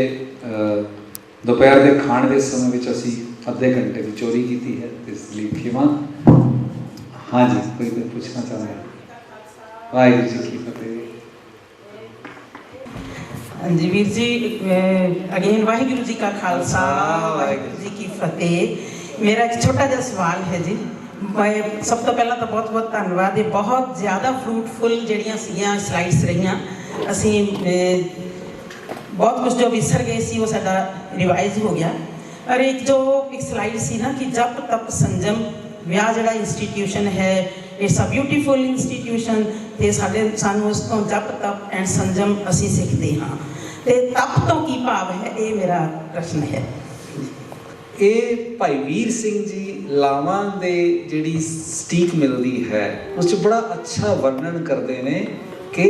दोपहर के खाने के समय में असी अद्धे घंटे की चोरी की है, इसलिए खिमा। हाँ जी, कोई पूछना चाहता है? वाहिगुरू जी की फतेह। हाँ जी वीर जी, अगेन वाहिगुरू जी का खालसा, वाहिगुरू जी की फतेह। मेरा एक छोटा जिहा सवाल है जी। मैं सब तो पहला तो बहुत बहुत धन्यवाद। ये बहुत ज़्यादा फ्रूटफुल जड़ियाँ सीगियां स्लाइड्स रहियां। असी बहुत कुछ जो विसर गए सी वो साडा रिवाइज हो गया। और एक स्लाइड सी ना कि जप तप संजम विआह जिहड़ा इंस्टीट्यूशन है, इट्स अ ब्यूटीफुल इंस्टीट्यूशन। ते सानू उस तो जप तप एंड संजम असी सीखते हाँ। ते तप तो की भाव है, ये मेरा प्रश्न है। ये भाई वीर सिंह जी लावां दे जिहड़ी सटीक मिलदी है उस बड़ा अच्छा वर्णन करते हैं कि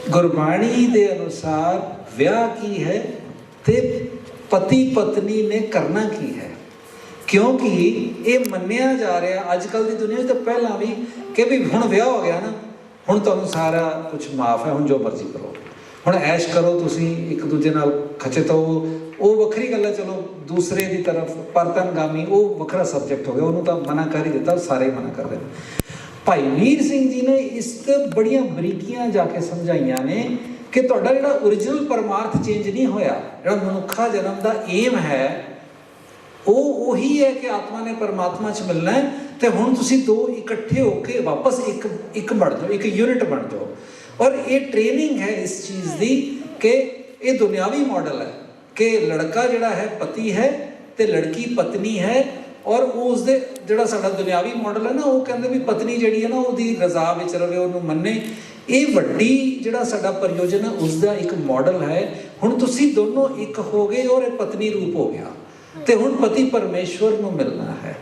गुरबाणी दे अनुसार विआह की है ते पति पत्नी ने करना की है। क्योंकि ये मन्निया जा रहा अजकल की दुनिया तो पहला भी कि भी हुण विआह हो गया ना, हुण तुहानूं सारा कुछ माफ़ है, हुण जो मर्जी करो, हुण ऐश करो, तुसीं एक दूजे नाल खचित हो, वो वखरी गल है। चलो दूसरे की तरफ परतनगामी वो वखरा सबजैक्ट हो गया, उन्होंने तो मना कर ही दिता, सारे ही मना कर देते। भाई वीर सिंह जी ने इस बड़िया बरीकियां जाके समझाइया ने कि तुहाडा जिहड़ा ओरिजिनल परमार्थ चेंज नहीं होया, जिहड़ा मनुखा जन्म का एम है वो उही है कि आत्मा ने परमात्मा च मिलना है। तो हुण तुसीं दो इकट्ठे होके वापस एक बन जाओ, एक यूनिट बन जाओ। और ये ट्रेनिंग है इस चीज़ की कि ये दुनियावी मॉडल है कि लड़का जिहड़ा है पति है तो लड़की पत्नी है। और उसके जिहड़ा साडा दुनियावी मॉडल है ना, वो कहते भी पत्नी जिहड़ी है ना उसकी रजा विच रवे, उन्होंने मन्ने। ये वड्डी जिहड़ा साडा प्रयोजन है उसका एक मॉडल है। हुण तुसीं दोनों एक हो गए और ये पत्नी रूप हो गया, तो हुण पति परमेश्वर नूं मिलना है,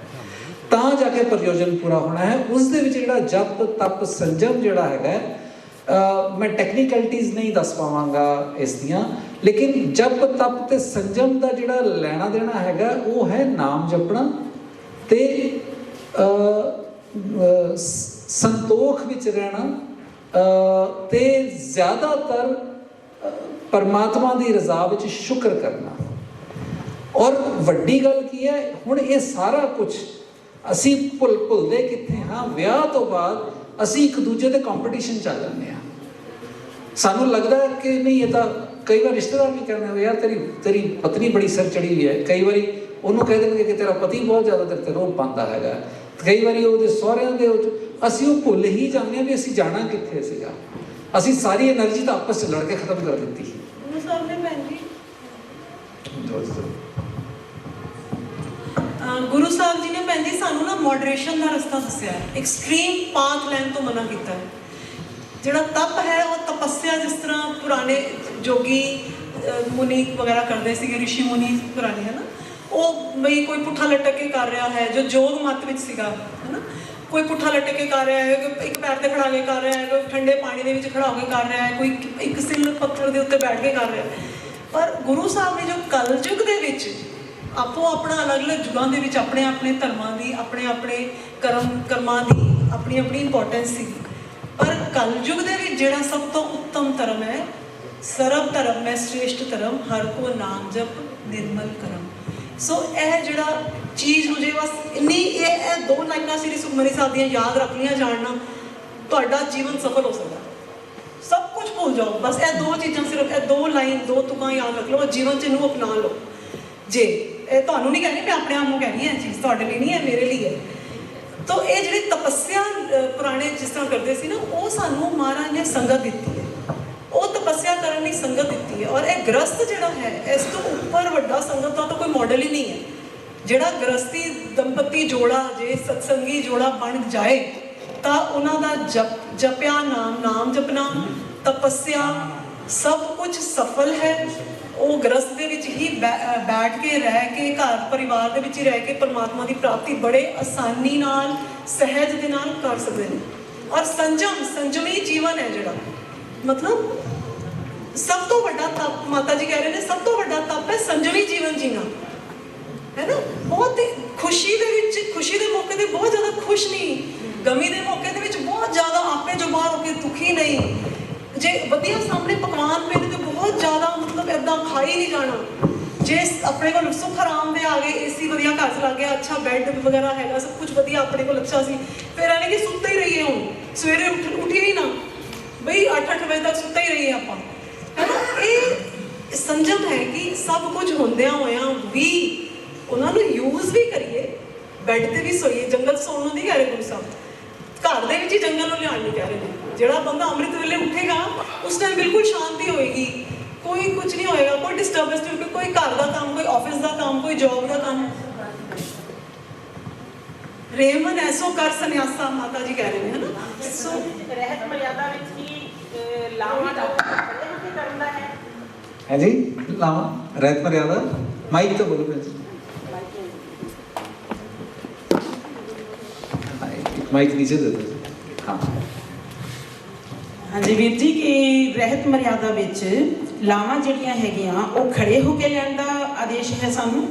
तां जाके प्रयोजन पूरा होना है। उस दे विच जिहड़ा जप तप संजम जिहड़ा हैगा, मैं टैक्नीकलिटीज़ नहीं दस पावांगा इस दियां, लेकिन जप तप ते संजम का जिहड़ा लैना देना हैगा वो है नाम जपना ते संतोख विच रहना ते ज़्यादातर परमात्मा की रजा विच शुक्र करना। और वड्डी गल की है, हुण ये सारा कुछ असी भुलदे कित्थे हाँ, विआह तो बाद असी एक दूजे के कॉम्पीटिशन च आ जाते हैं। सानू लगता है कि नहीं, ये तो कई बार रिश्तेदार भी कहने हो यार तेरी पत्नी बड़ी सिर चढ़ी हुई है। कई बार उन्होंने कह देंगे कि तेरा पति बहुत ज़्यादा तेरे ते रोब पाता है। कई बार वो सहुरियां दे असी वो भुल ही जाते हैं भी असी जाना कित्थे सीगा। असी सारी एनर्जी तो आपस च लड़के खत्म कर दी। गुरु साहब जी ने भैन जी सानू ना मॉडरेशन का रस्ता दस्या है, एक्सट्रीम पाथ लैन तो मना किया है। जिहड़ा तप है वो तपस्या, जिस तरह पुराने जोगी मुनि वगैरह करते थे, ऋषि मुनि पुराने है ना, वो बई कोई पुट्ठा लटक के कर रहा है, जो जोग मत विच सीगा है ना, कोई पुट्ठा लटक के कर रहा है, एक पैर ते खड़ा के कर रहा है, कोई ठंडे पानी दे विच खड़ा होकर कर रहा है, कोई एक सिल पत्थर के उत्ते बैठ के कर रहा है। पर गुरु साहब ने जो कलयुग दे विच आपो अपना अलग अलग जुगां दे विच अपने अपने धर्मां दी अपने अपने कर्मां दी अपनी अपनी इंपॉर्टेंस सी। पर कलयुग दे विच जिहड़ा सब तो उत्तम धर्म है, सर्व धर्म में श्रेष्ठ धर्म, हर को नाम जप निर्मल करम। सो यह जिहड़ा चीज़ मुझे बस इन्नी ये दो लाइनां श्री सुखमनी साहब दियां याद रख लियां जाणना, तुहाडा जीवन सफल हो सकता। सब कुछ भूल जाओ, बस ये दो चीज़ां सिर्फ ये दो लाइन दो तुकां याद रख लो, जीवन च इनू अपना लो। जे ਤੁਹਾਨੂੰ नहीं कहनी, मैं अपने आप को कहनी है चीज़, ਤੁਹਾਡੇ ਲਈ नहीं है मेरे लिए है। तो ये जी तपस्या पुराने जिस तरह करते सी ना, वो सानू महाराज ने संगत दी है, वो तपस्या करने की संगत दी है। और यह गृहस्थ जिहड़ा है, इस तो उपर वड्डा संगत का तो कोई मॉडल ही नहीं है। जिहड़ा गृहस्थी दंपति जोड़ा जे सत्संगी जोड़ा बन जाए तो उन्होंने जपया नाम जपना तपस्या सब कुछ सफल है। वो गृहस्थ दे विच ही बैठ के रह के घर परिवार दे विच ही रह के परमात्मा की प्राप्ति बड़े आसानी नाल सहज दे नाल कर सकते हैं। और संजमी जीवन है जिहड़ा, मतलब सब तो बड़ा तप, माता जी कह रहे हैं सब तो बड़ा तप है संजमी जीवन जीना, है ना। बहुत खुशी दे मौके ते बहुत ज़्यादा खुश नहीं, गमी दे मौके दे विच बहुत ज़्यादा आपे जो बाहर होके दुखी नहीं, ਜੇ ਵਧੀਆ ਸਾਹਮਣੇ ਪਕਵਾਨ ਪਏ ਨੇ ਤੇ ਬਹੁਤ ਜ਼ਿਆਦਾ ਮਤਲਬ ਇਦਾਂ ਖਾਈ ਨਹੀਂ ਜਾਣਾ। ਜੇ ਆਪਣੇ ਕੋਲ ਸੁੱਖ ਆਰਾਮ ਦੇ ਆ ਗਏ, ਏਸੀ ਵਧੀਆ ਘਰ 'ਚ ਲੱਗ ਗਿਆ, ਅੱਛਾ ਬੈੱਡ ਵਗੈਰਾ ਹੈਗਾ, ਸਭ ਕੁਝ ਵਧੀਆ ਆਪਣੇ ਕੋਲ ਅੱਛਾ ਸੀ, ਫਿਰ ਐਵੇਂ ਕਿ ਸੁੱਤੇ ਹੀ ਰਹੀਏ, ਹੁਣ ਸਵੇਰੇ ਉੱਠੀਏ ਹੀ ਨਾ ਬਈ 8-8 ਵਜੇ ਤੱਕ ਸੁੱਤੇ ਹੀ ਰਹੀਏ ਆਪਾਂ, ਹੈ ਨਾ। ਇਹ ਸੰਜਮ ਹੈ ਕਿ ਸਭ ਕੁਝ ਹੁੰਦਿਆਂ ਹੋਇਆਂ ਵੀ ਉਹਨਾਂ ਨੂੰ ਯੂਜ਼ ਵੀ ਕਰੀਏ। ਬੈੱਡ ਤੇ ਵੀ ਸੋਈਏ, ਜੰਗਲ 'ਚ ਸੌਣ ਨੂੰ ਨਹੀਂ ਕਹਿ ਰਹੇ ਗੁਰੂ ਸਾਹਿਬ, ਘਰ ਦੇ ਵਿੱਚ ਹੀ ਜੰਗਲ ਨੂੰ ਲਿਆਉਣ ਨਹੀਂ ਕਹਿ ਰਹੇ ਨੇ। ਜਿਹੜਾ ਬੰਦਾ ਅੰਮ੍ਰਿਤ ਵੇਲੇ ਉੱਠੇਗਾ ਉਸ ਟਾਈਮ ਬਿਲਕੁਲ ਸ਼ਾਂਤੀ ਹੋਏਗੀ, ਕੋਈ ਕੁਝ ਨਹੀਂ ਹੋਏਗਾ, ਕੋਈ ਡਿਸਟਰਬੈਂਸ ਨਹੀਂ ਹੋਏਗੀ, ਕੋਈ ਘਰ ਦਾ ਕੰਮ, ਕੋਈ ਆਫਿਸ ਦਾ ਕੰਮ, ਕੋਈ ਜੌਬ ਦਾ ਕੰਮ। ਰੇਮਨ ਐਸੋ ਕਰ ਸੰਨਿਆਸਾ ਮਾਤਾ ਜੀ ਕਹਿ ਰਹੇ ਨੇ, ਹੈ ਨਾ। ਸੋ ਰਹਿਤ ਮਰਿਆਦਾ ਵਿੱਚ ਹੀ ਲਾਵਾਂ ਦਾ ਕਰਨ ਦਾ ਹੈ जी लावा रहत मर्यादा माइक तो बोलो माइक नीचे दे दो। हाँ ਹਾਂਜੀ ਵੀਰ ਜੀ, ਕਿ ਰਹਿਤ ਮਰਿਆਦਾ ਵਿੱਚ ਲਾਵਾਂ ਜਿਹੜੀਆਂ ਹੈਗੀਆਂ ਉਹ ਖੜੇ ਹੋ ਕੇ ਲੈਣ ਦਾ ਆਦੇਸ਼ ਹੈ ਸਾਨੂੰ,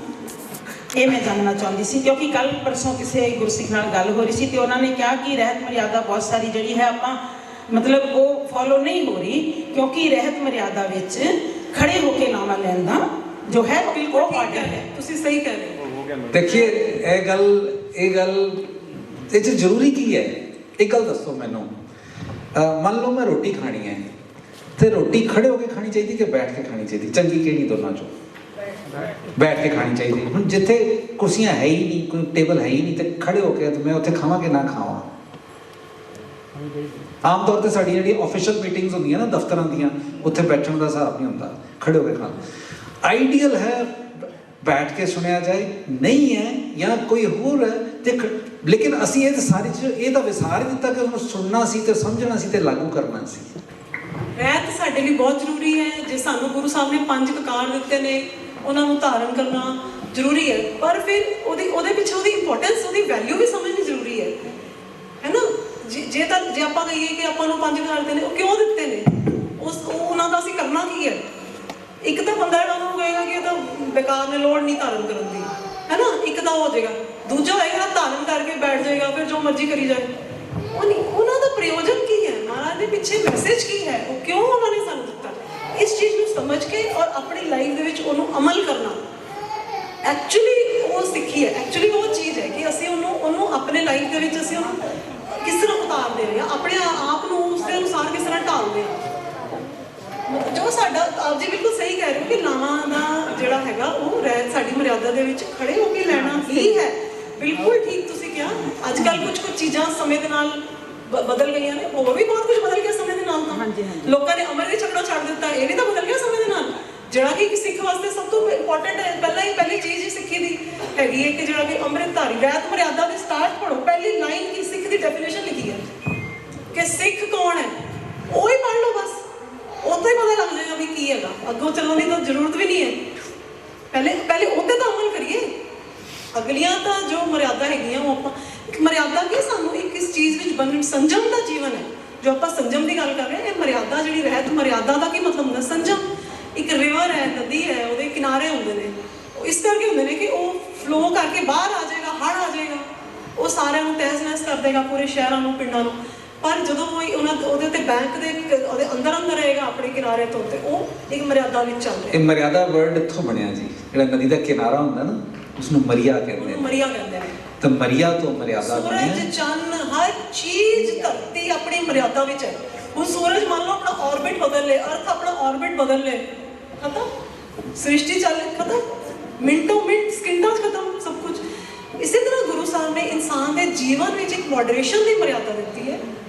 ਇਹ ਮੈਂ ਜਾਣਨਾ ਚਾਹੁੰਦੀ ਸੀ। ਕਿਉਂਕਿ ਕੱਲ ਪਰਸੋਂ ਕਿਸੇ ਗੁਰਸਿੱਖ ਨਾਲ ਗੱਲ ਹੋ ਰਹੀ ਸੀ ਤੇ ਉਹਨਾਂ ਨੇ ਕਿਹਾ ਕਿ ਰਹਿਤ ਮਰਿਆਦਾ ਬਹੁਤ ਸਾਰੀ ਜਿਹੜੀ ਹੈ ਆਪਾਂ ਮਤਲਬ ਉਹ ਫੋਲੋ ਨਹੀਂ ਹੋ ਰਹੀ, ਕਿਉਂਕਿ ਰਹਿਤ ਮਰਿਆਦਾ ਵਿੱਚ ਖੜੇ ਹੋ ਕੇ ਲਾਵਾਂ ਲੈਣ ਦਾ ਜੋ ਹੈ ਬਿਲਕੁਲ ਆਰਡਰ ਹੈ। ਤੁਸੀਂ ਸਹੀ ਕਹਿ ਰਹੇ ਹੋ। देखिए ਇਹ ਗੱਲ ਇਹ 'ਚ ਜ਼ਰੂਰੀ ਕੀ ਹੈ, ਇੱਕ ਗੱਲ ਦੱਸੋ ਮੈਨੂੰ। ਮੰਨ ਲਓ ਮੈਂ ਰੋਟੀ ਖਾਣੀ ਹੈ ਤੇ ਰੋਟੀ ਖੜੇ ਹੋ ਕੇ ਖਾਣੀ ਚਾਹੀਦੀ ਕਿ ਬੈਠ ਕੇ ਖਾਣੀ ਚਾਹੀਦੀ? ਚੰਗੀ ਕਿਹੜੀ ਦੋਨਾਂ ਚੋਂ? ਬੈਠ ਕੇ ਖਾਣੀ ਚਾਹੀਦੀ। ਹੁਣ ਜਿੱਥੇ ਕੁਰਸੀਆਂ ਹੈ ਹੀ ਨਹੀਂ, ਕੋਈ ਟੇਬਲ ਹੈ ਹੀ ਨਹੀਂ ਤੇ ਖੜੇ ਹੋ ਕੇ ਮੈਂ ਉੱਥੇ ਖਾਵਾਂ ਕਿ ਨਾ ਖਾਵਾਂ? ਆਮ ਤੌਰ ਤੇ ਸਾਡੀ ਜਿਹੜੀ ਆਫੀਸ਼ੀਅਲ ਮੀਟਿੰਗਸ ਹੁੰਦੀਆਂ ਨਾ ਦਫ਼ਤਰਾਂ ਦੀਆਂ, ਉੱਥੇ ਬੈਠਣ ਦਾ ਹਿਸਾਬ ਨਹੀਂ ਹੁੰਦਾ, ਖੜੇ ਹੋ ਕੇ ਖਾਣਾ। ਆਈਡੀਅਲ ਹੈ बैठ के सुनिया जाए, नहीं है या कोई होर है ते, लेकिन असी ये सारी चीज़ ये विसार ही दिता कि उन्होंने सुनना सी ते समझना सी ते लागू करना सी। ਰਹਿਤ ਸਾਡੇ ਲਈ ਬਹੁਤ ਜ਼ਰੂਰੀ ਹੈ। ਜੇ ਸਾਨੂੰ ਗੁਰੂ ਸਾਹਿਬ ਨੇ 5 ਕਕਾਰ ਦਿੱਤੇ ਨੇ, ਉਹਨਾਂ ਨੂੰ ਧਾਰਨ ਕਰਨਾ ਜ਼ਰੂਰੀ ਹੈ, ਪਰ ਫਿਰ ਉਹਦੇ ਪਿੱਛੇ ਉਹਦੀ ਇੰਪੋਰਟੈਂਸ, ਉਹਦੀ ਵੈਲਿਊ ਵੀ ਸਮਝਣੀ ਜ਼ਰੂਰੀ ਹੈ ਨਾ। ਜੇ ਆਪਾਂ ਕਹੀਏ ਕਿ ਆਪਾਂ ਨੂੰ 5 ਕਕਾਰ ਦਿੱਤੇ ਨੇ, ਉਹ ਕਿਉਂ ਦਿੱਤੇ ਨੇ, ਉਹਨਾਂ ਦਾ ਅਸੀਂ ਕਰਨਾ ਕੀ ਹੈ? ਇੱਕ ਤਾਂ ਬੰਦਾ ਜਿਹੜਾ ਉਹਨੂੰ ਕਹੇਗਾ ਕਿ ਇਹ ਤਾਂ ਬੇਕਾਰ ਨੇ, ਲੋੜ ਨਹੀਂ ਧਾਰਨ ਕਰਨ ਦੀ, ਹੈ ਨਾ, ਇੱਕ ਤਾਂ ਹੋ ਜਾਏਗਾ। ਦੂਜਾ ਹੋਏਗਾ ਧਾਰਨ ਕਰਕੇ ਬੈਠ ਜਾਏਗਾ, ਫਿਰ ਜੋ ਮਰਜ਼ੀ ਕਰੀ ਜਾਏ। ਉਹ ਨਹੀਂ, ਉਹਨਾਂ ਦਾ ਪ੍ਰਯੋਜਨ ਕੀ ਹੈ, ਮਹਾਰਾਜ ਦੇ ਪਿੱਛੇ ਮੈਸੇਜ ਕੀ ਹੈ, ਉਹ ਕਿਉਂ ਉਹਨਾਂ ਨੇ ਸਾਨੂੰ ਦਿੱਤਾ, ਇਸ ਚੀਜ਼ ਨੂੰ ਸਮਝ ਕੇ ਔਰ ਆਪਣੀ ਲਾਈਫ ਦੇ ਵਿੱਚ ਉਹਨੂੰ ਅਮਲ ਕਰਨਾ, ਐਕਚੁਅਲੀ ਉਹ ਸਿੱਖੀ ਹੈ। ਐਕਚੁਅਲੀ ਉਹ ਚੀਜ਼ ਹੈ ਕਿ ਅਸੀਂ ਉਹਨੂੰ ਆਪਣੇ ਲਾਈਫ ਦੇ ਵਿੱਚ ਅਸੀਂ ਉਹਨੂੰ ਕਿਸ ਤਰ੍ਹਾਂ ਉਤਾਰਦੇ ਰਹੇ ਹਾਂ, ਆਪਣੇ ਆਪ ਨੂੰ ਉਸ ਦੇ ਅਨੁਸਾਰ ਕਿਸ ਤਰ੍ਹਾਂ ਢਾਲਦੇ ਹਾਂ। ਜੋ ਸਾਡਾ ਆਪ ਜੀ ਬਿਲਕੁਲ ਸਹੀ ਕਹਿ ਰਹੇ ਹੋ ਕਿ ਲਾਵਾਂ ਦਾ ਜਿਹੜਾ ਹੈਗਾ ਉਹ ਰਹਿਤ ਸਾਡੀ ਮਰਿਆਦਾ ਦੇ ਵਿੱਚ ਖੜੇ ਹੋ ਕੇ ਲੈਣਾ ਹੀ ਹੈ। ਬਿਲਕੁਲ ਠੀਕ ਤੁਸੀਂ ਕਿਹਾ। ਅੱਜ ਕੱਲ੍ਹ ਕੁਝ ਚੀਜ਼ਾਂ ਸਮੇਂ ਦੇ ਨਾਲ ਬਦਲ ਗਈਆਂ ਨੇ, ਹੋਰ ਵੀ ਬਹੁਤ ਕੁਝ ਬਦਲ ਗਿਆ ਸਮੇਂ ਦੇ ਨਾਲ। ਤਾਂ ਲੋਕਾਂ ਨੇ ਅਮਰ ਵੀ ਛਕਣਾ ਛੱਡ ਦਿੱਤਾ, ਇਹ ਵੀ ਤਾਂ ਬਦਲ ਗਿਆ ਸਮੇਂ ਦੇ ਨਾਲ। ਜਿਹੜਾ ਕਿ ਇੱਕ ਸਿੱਖ ਵਾਸਤੇ ਸਭ ਤੋਂ ਇੰਪੋਰਟੈਂਟ ਹੈ, ਪਹਿਲੀ ਚੀਜ਼ ਹੀ ਸਿੱਖੀ ਦੀ ਹੈਗੀ ਹੈ ਕਿ ਜਿਹੜਾ ਕਿ ਅੰਮ੍ਰਿਤਧਾਰੀ। ਰਹਿਤ ਮਰਿਆਦਾ ਦੇ ਸਟਾਰਟ ਪੜ੍ਹੋ, ਪਹਿਲੀ ਲਾਈਨ ਕੀ ਸਿੱਖ ਦੀ ਡੈਫੀਨੇਸ਼ਨ ਲਿਖੀ ਹੈ ਕਿ ਸਿੱਖ ਕੌਣ ਹੈ, ਉਹ ਹੀ ਪੜ੍ਹ ਲਓ ਬਸ, ਉੱਥੇ ਹੀ ਪਤਾ ਲੱਗ ਜਾਏਗਾ ਵੀ ਕੀ ਹੈਗਾ। ਅੱਗੋਂ ਚੱਲਣ ਦੀ ਤਾਂ ਜ਼ਰੂਰਤ ਵੀ ਨਹੀਂ ਹੈ, ਪਹਿਲੇ ਉਹਤੇ ਤਾਂ ਅਮਲ ਕਰੀਏ। ਅਗਲੀਆਂ ਤਾਂ ਜੋ ਮਰਿਆਦਾ ਹੈਗੀਆਂ ਉਹ ਆਪਾਂ, ਮਰਿਆਦਾ ਕੀ ਸਾਨੂੰ ਇੱਕ ਇਸ ਚੀਜ਼ ਵਿੱਚ ਬੰਨ੍ਹਣ, ਸੰਜਮ ਦਾ ਜੀਵਨ ਹੈ। ਜੋ ਆਪਾਂ ਸੰਜਮ ਦੀ ਗੱਲ ਕਰ ਰਹੇ ਹਾਂ, ਇਹ ਮਰਿਆਦਾ ਜਿਹੜੀ ਰਹਿਤ ਮਰਿਆਦਾ ਦਾ ਕੀ ਮਤਲਬ ਹੁੰਦਾ? ਸੰਜਮ। ਇੱਕ ਰਿਵਰ ਹੈ, ਨਦੀ ਹੈ, ਉਹਦੇ ਕਿਨਾਰੇ ਹੁੰਦੇ ਨੇ, ਉਹ ਇਸ ਕਰਕੇ ਹੁੰਦੇ ਨੇ ਕਿ ਉਹ ਫਲੋ ਕਰਕੇ ਬਾਹਰ ਆ ਜਾਏਗਾ, ਹੜ੍ਹ ਆ ਜਾਏਗਾ, ਉਹ ਸਾਰਿਆਂ ਨੂੰ ਤਹਿਸ ਨਹਿਸ ਕਰ ਦੇਗਾ, ਪੂਰੇ ਸ਼ਹਿਰਾਂ ਨੂੰ, ਪਿੰਡਾਂ ਨੂੰ। ਪਰ ਜਦੋਂ ਉਹਦੇ ਉੱਤੇ ਬੈਂਕ ਦੇ ਉਹਦੇ ਅੰਦਰ ਰਹੇਗਾ ਆਪਣੇ ਕਿਨਾਰੇ ਤੋਂ, ਤੇ ਉਹ ਇੱਕ ਮਰਿਆਦਾ ਵਿੱਚ ਚੱਲ ਰਿਹਾ। ਇਹ ਮਰਿਆਦਾ ਵਰਡ ਇੱਥੋਂ ਬਣਿਆ ਜੀ, ਜਿਹੜਾ ਨਦੀ ਦਾ ਕਿਨਾਰਾ ਹੁੰਦਾ ਨਾ, ਉਸਨੂੰ ਮਰੀਆ ਕਹਿੰਦੇ ਨੇ। ਮਰੀਆ ਕਹਿੰਦੇ ਨੇ। ਤਾਂ ਮਰੀਆ ਤੋਂ ਮਰਿਆਦਾ ਬਣਿਆ। ਸੂਰਜ, ਚੰਨ, ਹਰ ਚੀਜ਼, ਧਰਤੀ ਆਪਣੀ ਮਰਿਆਦਾ ਵਿੱਚ ਹੈ। ਹੁਣ ਸੂਰਜ ਮੰਨ ਲਓ ਆਪਣਾ ਆਰਬਿਟ ਬਦਲ ਲੇ, ਅਰਥ ਆਪਣਾ ਆਰਬਿਟ ਬਦਲ ਲੇ, ਖਤਮ। ਸ੍ਰਿਸ਼ਟੀ ਚੱਲ ਖਤਮ, ਮਿੰਟੋ ਮਿੰਟ, ਸਕਿੰਟਾਂ 'ਚ ਖਤਮ ਸਭ ਕੁਝ। ਇਸੇ ਤਰ੍ਹਾਂ ਗੁਰੂ ਸਾਹਿਬ ਨੇ ਇਨਸਾਨ ਦੇ ਜੀਵਨ ਵਿੱਚ ਇੱਕ ਮੋਡਰੇਸ਼ਨ ਦੀ ਮਰਿਆਦਾ ਦਿੱਤੀ ਹੈ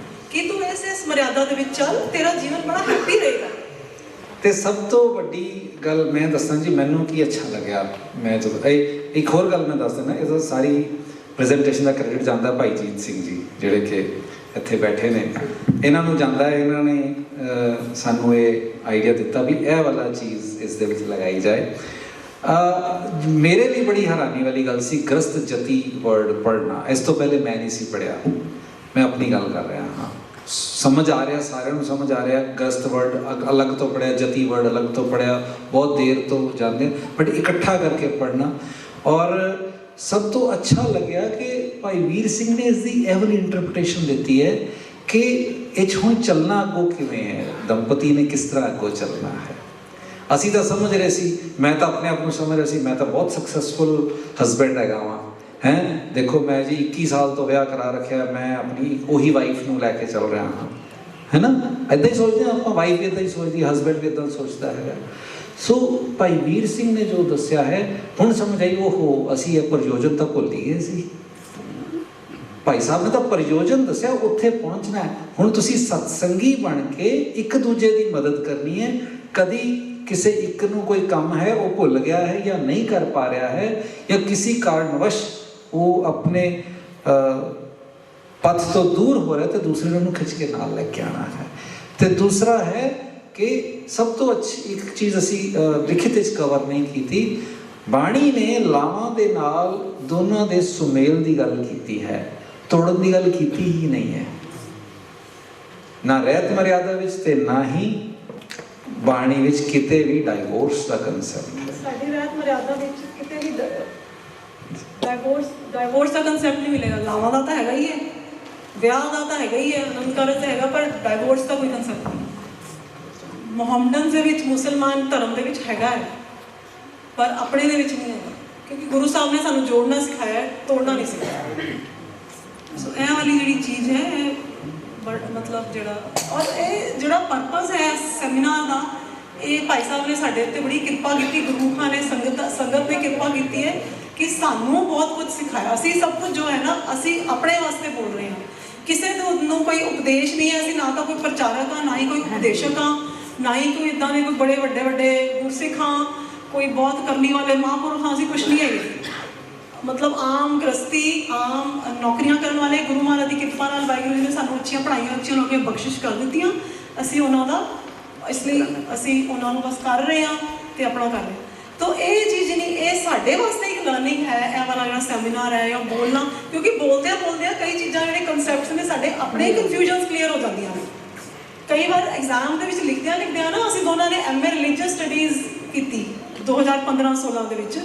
ਕਿ ਤੂੰ ਇਸ ਮਰਿਆਦਾ ਦੇ ਵਿੱਚ ਚੱਲ, ਤੇਰਾ ਜੀਵਨ ਬੜਾ ਹੈਪੀ ਰਹੇਗਾ। ਤੇ ਸਭ ਤੋਂ ਵੱਡੀ ਗੱਲ ਮੈਂ ਦੱਸਾਂ ਜੀ, ਮੈਨੂੰ ਕੀ ਅੱਛਾ ਲੱਗਿਆ, ਮੈਂ ਜਦੋਂ ਇੱਕ ਹੋਰ ਗੱਲ ਮੈਂ ਦੱਸ ਦਿੰਦਾ, ਇਹਦਾ ਸਾਰੀ ਪ੍ਰੈਜੈਂਟੇਸ਼ਨ ਦਾ ਕ੍ਰੈਡਿਟ ਜਾਂਦਾ ਭਾਈ ਜੀਤ ਸਿੰਘ ਜੀ, ਜਿਹੜੇ ਕਿ ਇੱਥੇ ਬੈਠੇ ਨੇ। ਇਹਨਾਂ ਨੂੰ ਜਾਂਦਾ, ਇਹਨਾਂ ਨੇ ਸਾਨੂੰ ਇਹ ਆਈਡੀਆ ਦਿੱਤਾ ਵੀ ਇਹ ਵਾਲਾ ਚੀਜ਼ ਇਸ ਦੇ ਵਿੱਚ ਲਗਾਈ ਜਾਏ। ਮੇਰੇ ਲਈ ਬੜੀ ਹੈਰਾਨੀ ਵਾਲੀ ਗੱਲ ਸੀ ਗ੍ਰਸਤ ਜਤੀ ਵਰਡ ਪੜ੍ਹਨਾ। ਇਸ ਤੋਂ ਪਹਿਲੇ ਮੈਂ ਨਹੀਂ ਸੀ ਪੜ੍ਹਿਆ, ਮੈਂ ਆਪਣੀ ਗੱਲ ਕਰ ਰਿਹਾ ਹਾਂ। ਸਮਝ ਆ ਰਿਹਾ, ਸਾਰਿਆਂ ਨੂੰ ਸਮਝ ਆ ਰਿਹਾ, ਗ੍ਰਸਤ ਵਰਡ ਅਲੱਗ ਤੋਂ ਪੜ੍ਹਿਆ, ਜਤੀ ਵਰਡ ਅਲੱਗ ਤੋਂ ਪੜ੍ਹਿਆ, ਬਹੁਤ ਦੇਰ ਤੋਂ ਜਾਂਦੇ, ਬਟ ਇਕੱਠਾ ਕਰਕੇ ਪੜ੍ਹਨਾ। ਔਰ ਸਭ ਤੋਂ ਅੱਛਾ ਲੱਗਿਆ ਕਿ ਭਾਈ ਵੀਰ ਸਿੰਘ ਨੇ ਇਸ ਦੀ ਇਹ ਵਾਲੀ ਇੰਟਰਪ੍ਰੀਟੇਸ਼ਨ ਦਿੱਤੀ ਹੈ ਕਿ ਇਹ 'ਚ ਹੁਣ ਚੱਲਣਾ ਅੱਗੋਂ ਕਿਵੇਂ ਹੈ, ਦੰਪਤੀ ਨੇ ਕਿਸ ਤਰ੍ਹਾਂ ਅੱਗੋਂ ਚੱਲਣਾ ਹੈ। ਅਸੀਂ ਤਾਂ ਸਮਝ ਰਹੇ ਸੀ, ਮੈਂ ਤਾਂ ਆਪਣੇ ਆਪ ਨੂੰ ਸਮਝ ਰਿਹਾ ਸੀ ਮੈਂ ਤਾਂ ਬਹੁਤ ਸਕਸੈਸਫੁਲ ਹਸਬੈਂਡ ਹੈਗਾ ਵਾਂ, ਹੈਂ ਦੇਖੋ ਮੈਂ ਜੀ 21 ਸਾਲ ਤੋਂ ਵਿਆਹ ਕਰਾ ਰੱਖਿਆ, ਮੈਂ ਆਪਣੀ ਉਹੀ ਵਾਈਫ ਨੂੰ ਲੈ ਕੇ ਚੱਲ ਰਿਹਾ ਹਾਂ, ਹੈ ਨਾ। ਇੱਦਾਂ ਹੀ ਸੋਚਦੇ ਹਾਂ ਆਪਾਂ, ਵਾਈਫ ਵੀ ਇੱਦਾਂ ਹੀ ਸੋਚਦੀ, ਹਸਬੈਂਡ ਵੀ ਇੱਦਾਂ ਸੋਚਦਾ ਹੈਗਾ। ਸੋ ਭਾਈ ਵੀਰ ਸਿੰਘ ਨੇ ਜੋ ਦੱਸਿਆ ਹੈ, ਹੁਣ ਸਮਝ ਆਈ ਉਹ ਅਸੀਂ ਇਹ ਪ੍ਰਯੋਜਨ ਤਾਂ ਭੁੱਲ ਹੀ ਗਏ ਸੀ। ਭਾਈ ਸਾਹਿਬ ਨੇ ਤਾਂ ਪ੍ਰਯੋਜਨ ਦੱਸਿਆ, ਉੱਥੇ ਪਹੁੰਚਣਾ ਹੈ। ਹੁਣ ਤੁਸੀਂ ਸਤਸੰਗੀ ਬਣ ਕੇ ਇੱਕ ਦੂਜੇ ਦੀ ਮਦਦ ਕਰਨੀ ਹੈ। ਕਦੀ ਕਿਸੇ ਇੱਕ ਨੂੰ ਕੋਈ ਕੰਮ ਹੈ ਉਹ ਭੁੱਲ ਗਿਆ ਹੈ ਜਾਂ ਨਹੀਂ ਕਰ ਪਾ ਰਿਹਾ ਹੈ, ਜਾਂ ਕਿਸੇ ਕਾਰਨਵਸ਼ ਉਹ ਆਪਣੇ ਪਥ ਤੋਂ ਦੂਰ ਹੋ ਰਿਹਾ, ਤੇ ਦੂਸਰੇ ਨੂੰ ਖਿੱਚ ਕੇ ਨਾਲ ਲੈ ਕੇ ਆਉਣਾ ਹੈ। ਤੇ ਦੂਸਰਾ ਹੈ ਕਿ ਸਭ ਤੋਂ ਅੱਛੀ ਇੱਕ ਚੀਜ਼ ਅਸੀਂ ਲਿਖਿਤ ਵਿੱਚ ਕਵਰ ਨਹੀਂ ਕੀਤੀ, ਬਾਣੀ ਨੇ ਲਾਵਾਂ ਦੇ ਨਾਲ ਦੋਨਾਂ ਦੇ ਸੁਮੇਲ ਦੀ ਗੱਲ ਕੀਤੀ ਹੈ, ਤੋੜਨ ਦੀ ਗੱਲ ਕੀਤੀ ਹੀ ਨਹੀਂ ਹੈ, ਨਾ ਰਹਿਤ ਮਰਿਆਦਾ ਵਿੱਚ ਤੇ ਨਾ ਹੀ ਬਾਣੀ ਵਿੱਚ ਕਿਤੇ ਵੀ ਡਾਈਵੋਰਸ ਦਾ ਕੰਸੈਪਟ ਹੈ। ਸਾਡੀ ਰਹਿਤ ਮਰਿਆਦਾ ਵਿੱਚ ਕਿਤੇ ਵੀ ਡਾਈਵੋਰਸ ਦਾ ਕੰਸੈਪਟ ਨਹੀਂ ਮਿਲੇਗਾ। ਲਾਵਾਂ ਦਾ ਤਾਂ ਹੈਗਾ ਹੀ ਹੈ, ਵਿਆਹ ਦਾ ਤਾਂ ਹੈਗਾ ਹੀ ਹੈ, ਆਨੰਦ ਕਾਰਜ ਤਾਂ ਹੈਗਾ, ਪਰ ਡਾਈਵੋਰਸ ਦਾ ਕੋਈ ਕੰਸੈਪਟ ਨਹੀਂ। ਮੁਹੰਮਦਨ ਦੇ ਵਿੱਚ, ਮੁਸਲਮਾਨ ਧਰਮ ਦੇ ਵਿੱਚ ਹੈਗਾ ਹੈ, ਪਰ ਆਪਣੇ ਦੇ ਵਿੱਚ ਨਹੀਂ ਹੈਗਾ, ਕਿਉਂਕਿ ਗੁਰੂ ਸਾਹਿਬ ਨੇ ਸਾਨੂੰ ਜੋੜਨਾ ਸਿਖਾਇਆ, ਤੋੜਨਾ ਨਹੀਂ ਸਿਖਾਇਆ। ਸੋ ਇਹ ਵਾਲੀ ਜਿਹੜੀ ਚੀਜ਼ ਹੈ, ਇਹ ਮਤਲਬ ਜਿਹੜਾ, ਔਰ ਇਹ ਜਿਹੜਾ ਪਰਪਸ ਹੈ ਸੈਮੀਨਾਰ ਦਾ, ਇਹ ਭਾਈ ਸਾਹਿਬ ਨੇ ਸਾਡੇ ਉੱਤੇ ਬੜੀ ਕਿਰਪਾ ਕੀਤੀ, ਗੁਰੂ ਖਾਂ ਨੇ, ਸੰਗਤ ਨੇ ਕਿਰਪਾ ਕੀਤੀ ਹੈ ਕਿ ਸਾਨੂੰ ਬਹੁਤ ਕੁਝ ਸਿਖਾਇਆ। ਅਸੀਂ ਸਭ ਕੁਝ ਜੋ ਹੈ ਨਾ, ਅਸੀਂ ਆਪਣੇ ਵਾਸਤੇ ਬੋਲ ਰਹੇ ਹਾਂ, ਕਿਸੇ ਨੂੰ ਕੋਈ ਉਪਦੇਸ਼ ਨਹੀਂ ਹੈ। ਅਸੀਂ ਨਾ ਤਾਂ ਕੋਈ ਪ੍ਰਚਾਰਕ ਹਾਂ, ਨਾ ਹੀ ਕੋਈ ਉਪਦੇਸ਼ਕ ਹਾਂ, ਨਾ ਹੀ ਕੋਈ ਇੱਦਾਂ ਦੇ ਕੋਈ ਬੜੇ ਵੱਡੇ ਗੁਰਸਿੱਖ ਹਾਂ, ਕੋਈ ਬਹੁਤ ਕਰਨੀ ਵਾਲੇ ਮਹਾਂਪੁਰਖ ਹਾਂ, ਅਸੀਂ ਕੁਛ ਨਹੀਂ ਹੈਗੇ। ਮਤਲਬ ਆਮ ਗ੍ਰਸਤੀ, ਆਮ ਨੌਕਰੀਆਂ ਕਰਨ ਵਾਲੇ, ਗੁਰੂ ਮਹਾਰਾਜ ਦੀ ਕਿਰਪਾ ਨਾਲ ਵਾਹਿਗੁਰੂ ਜੀ ਨੇ ਸਾਨੂੰ ਅੱਛੀਆਂ ਪੜ੍ਹਾਈਆਂ, ਅੱਛੀਆਂ ਨੌਕਰੀਆਂ ਬਖਸ਼ਿਸ਼ ਕਰ ਦਿੱਤੀਆਂ। ਅਸੀਂ ਉਹਨਾਂ ਦਾ, ਇਸ ਲਈ ਅਸੀਂ ਉਹਨਾਂ ਨੂੰ ਬਸ ਕਰ ਰਹੇ ਹਾਂ ਤੇ ਆਪਣਾ ਕਰ ਰਹੇ ਹਾਂ। ਤਾਂ ਇਹ ਚੀਜ਼ ਨਹੀਂ, ਇਹ ਸਾਡੇ ਵਾਸਤੇ ਇੱਕ ਲਰਨਿੰਗ ਹੈ, ਇਹ ਵਾਲਾ ਜਿਹੜਾ ਸੈਮੀਨਾਰ ਹੈ, ਜਾਂ ਬੋਲਣਾ, ਕਿਉਂਕਿ ਬੋਲਦਿਆਂ ਕਈ ਚੀਜ਼ਾਂ ਜਿਹੜੇ ਕਨਸੈਪਟਸ ਨੇ ਸਾਡੇ ਆਪਣੇ ਕਨਫਿਊਜ਼ਨਸ ਕਲੀਅਰ ਹੋ ਜਾਂਦੀਆਂ ਨੇ। ਕਈ ਵਾਰ ਐਗਜ਼ਾਮ ਦੇ ਵਿੱਚ ਲਿਖਦਿਆਂ ਨਾ, ਅਸੀਂ ਦੋਨਾਂ ਨੇ MA ਰਿਲੀਜੀਅਸ ਸਟੱਡੀਜ਼ ਕੀਤੀ 2015-16 ਦੇ ਵਿੱਚ,